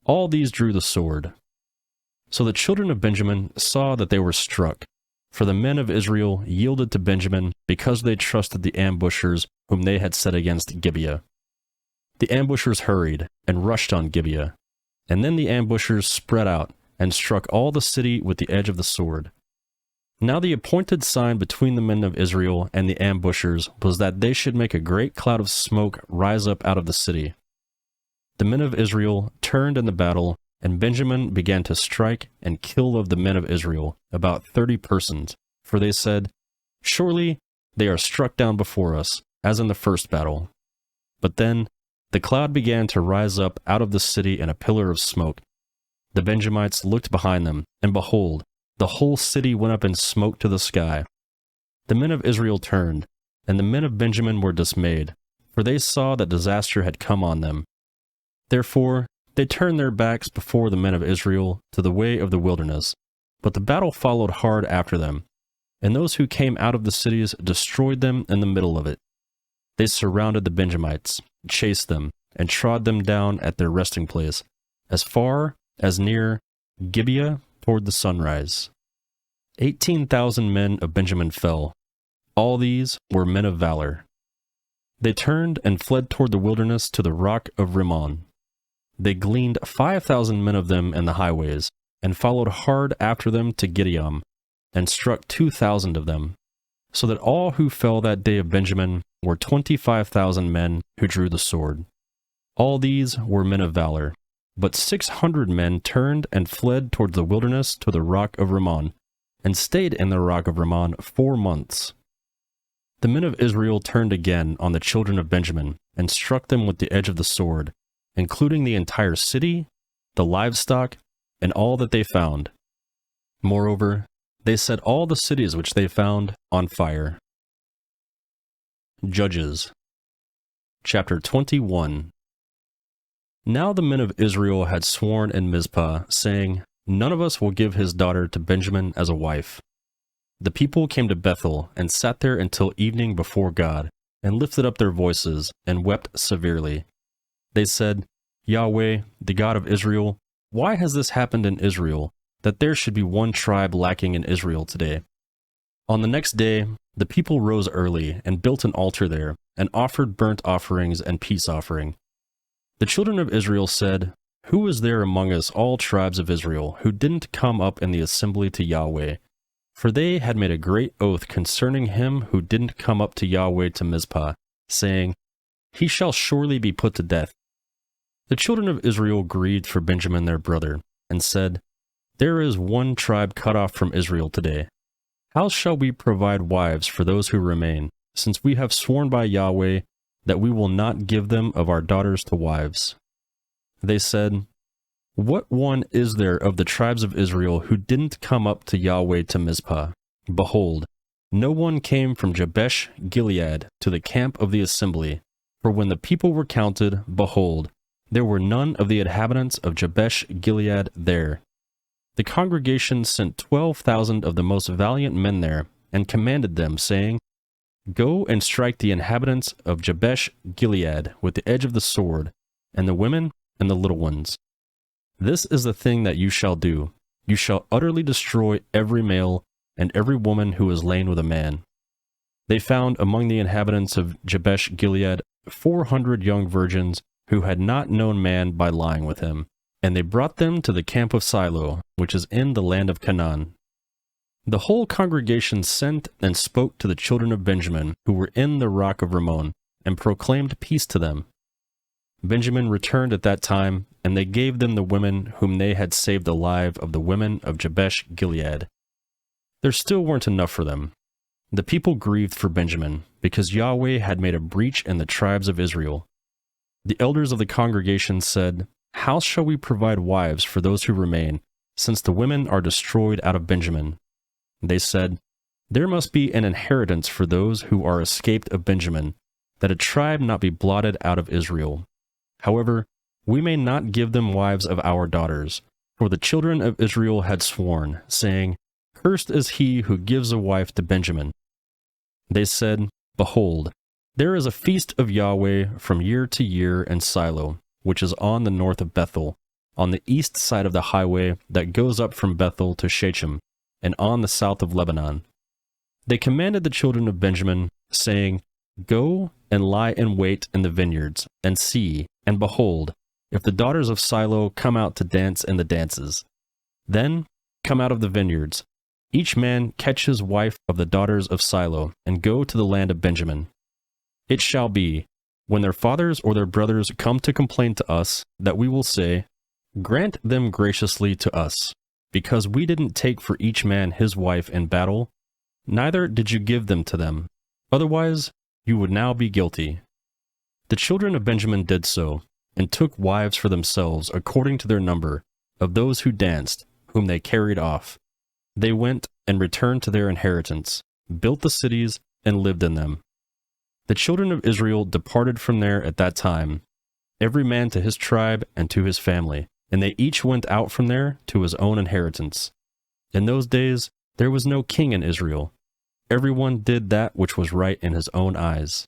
All these drew the sword. So the children of Benjamin saw that they were struck, for the men of Israel yielded to Benjamin because they trusted the ambushers whom they had set against Gibeah. The ambushers hurried and rushed on Gibeah, and then the ambushers spread out and struck all the city with the edge of the sword. Now the appointed sign between the men of Israel and the ambushers was that they should make a great cloud of smoke rise up out of the city. The men of Israel turned in the battle, and Benjamin began to strike and kill of the men of Israel about 30 persons, for they said, "Surely they are struck down before us, as in the first battle." But then the cloud began to rise up out of the city in a pillar of smoke. The Benjamites looked behind them, and behold, the whole city went up in smoke to the sky. The men of Israel turned, and the men of Benjamin were dismayed, for they saw that disaster had come on them. Therefore they turned their backs before the men of Israel to the way of the wilderness, but the battle followed hard after them, and those who came out of the cities destroyed them in the middle of it. They surrounded the Benjamites, chased them, and trod them down at their resting place, as far as near Gibeah toward the sunrise. 18,000 men of Benjamin fell. All these were men of valor. They turned and fled toward the wilderness to the rock of Rimmon. They gleaned 5,000 men of them in the highways, and followed hard after them to Gideon, and struck 2,000 of them, so that all who fell that day of Benjamin were 25,000 men who drew the sword. All these were men of valor, but 600 men turned and fled toward the wilderness to the rock of Rimmon, and stayed in the rock of Rimmon 4 months. The men of Israel turned again on the children of Benjamin, and struck them with the edge of the sword, including the entire city, the livestock, and all that they found. Moreover, they set all the cities which they found on fire. Judges Chapter 21. Now the men of Israel had sworn in Mizpah, saying, "None of us will give his daughter to Benjamin as a wife." The people came to Bethel, and sat there until evening before God, and lifted up their voices, and wept severely. They said, "Yahweh, the God of Israel, why has this happened in Israel, that there should be one tribe lacking in Israel today?" On the next day, the people rose early, and built an altar there, and offered burnt offerings and peace offering. The children of Israel said, "Who is there among us, all tribes of Israel, who didn't come up in the assembly to Yahweh?" For they had made a great oath concerning him who didn't come up to Yahweh to Mizpah, saying, "He shall surely be put to death." The children of Israel grieved for Benjamin their brother, and said, "There is one tribe cut off from Israel today. How shall we provide wives for those who remain, since we have sworn by Yahweh that we will not give them of our daughters to wives?" They said, "What one is there of the tribes of Israel who didn't come up to Yahweh to Mizpah? Behold, no one came from Jabesh Gilead to the camp of the assembly, for when the people were counted, behold, there were none of the inhabitants of Jabesh Gilead there. The congregation sent 12,000 of the most valiant men there, and commanded them, saying, Go and strike the inhabitants of Jabesh Gilead with the edge of the sword, and the women and the little ones. This is the thing that you shall do. You shall utterly destroy every male and every woman who is lain with a man." They found among the inhabitants of Jabesh Gilead 400 young virgins who had not known man by lying with him, and they brought them to the camp of Silo, which is in the land of Canaan. The whole congregation sent and spoke to the children of Benjamin, who were in the rock of Rimmon, and proclaimed peace to them. Benjamin returned at that time, and they gave them the women whom they had saved alive of the women of Jabesh Gilead. There still weren't enough for them. The people grieved for Benjamin, because Yahweh had made a breach in the tribes of Israel. The elders of the congregation said, how shall we provide wives for those who remain, since the women are destroyed out of Benjamin? They said, There must be an inheritance for those who are escaped of Benjamin, that a tribe not be blotted out of Israel. However, we may not give them wives of our daughters, for the children of Israel had sworn, saying, Cursed is he who gives a wife to Benjamin. They said, Behold, there is a feast of Yahweh from year to year in Silo, which is on the north of Bethel, on the east side of the highway that goes up from Bethel to Shechem, and on the south of Lebanon. They commanded the children of Benjamin, saying, Go and lie in wait in the vineyards, and see, and behold, if the daughters of Silo come out to dance in the dances. Then come out of the vineyards, each man catch his wife of the daughters of Silo, and go to the land of Benjamin. It shall be, when their fathers or their brothers come to complain to us, that we will say, Grant them graciously to us, because we didn't take for each man his wife in battle, neither did you give them to them. Otherwise, you would now be guilty. The children of Benjamin did so, and took wives for themselves according to their number, of those who danced, whom they carried off. They went and returned to their inheritance, built the cities, and lived in them. The children of Israel departed from there at that time, every man to his tribe and to his family, and they each went out from there to his own inheritance. In those days there was no king in Israel. Everyone did that which was right in his own eyes.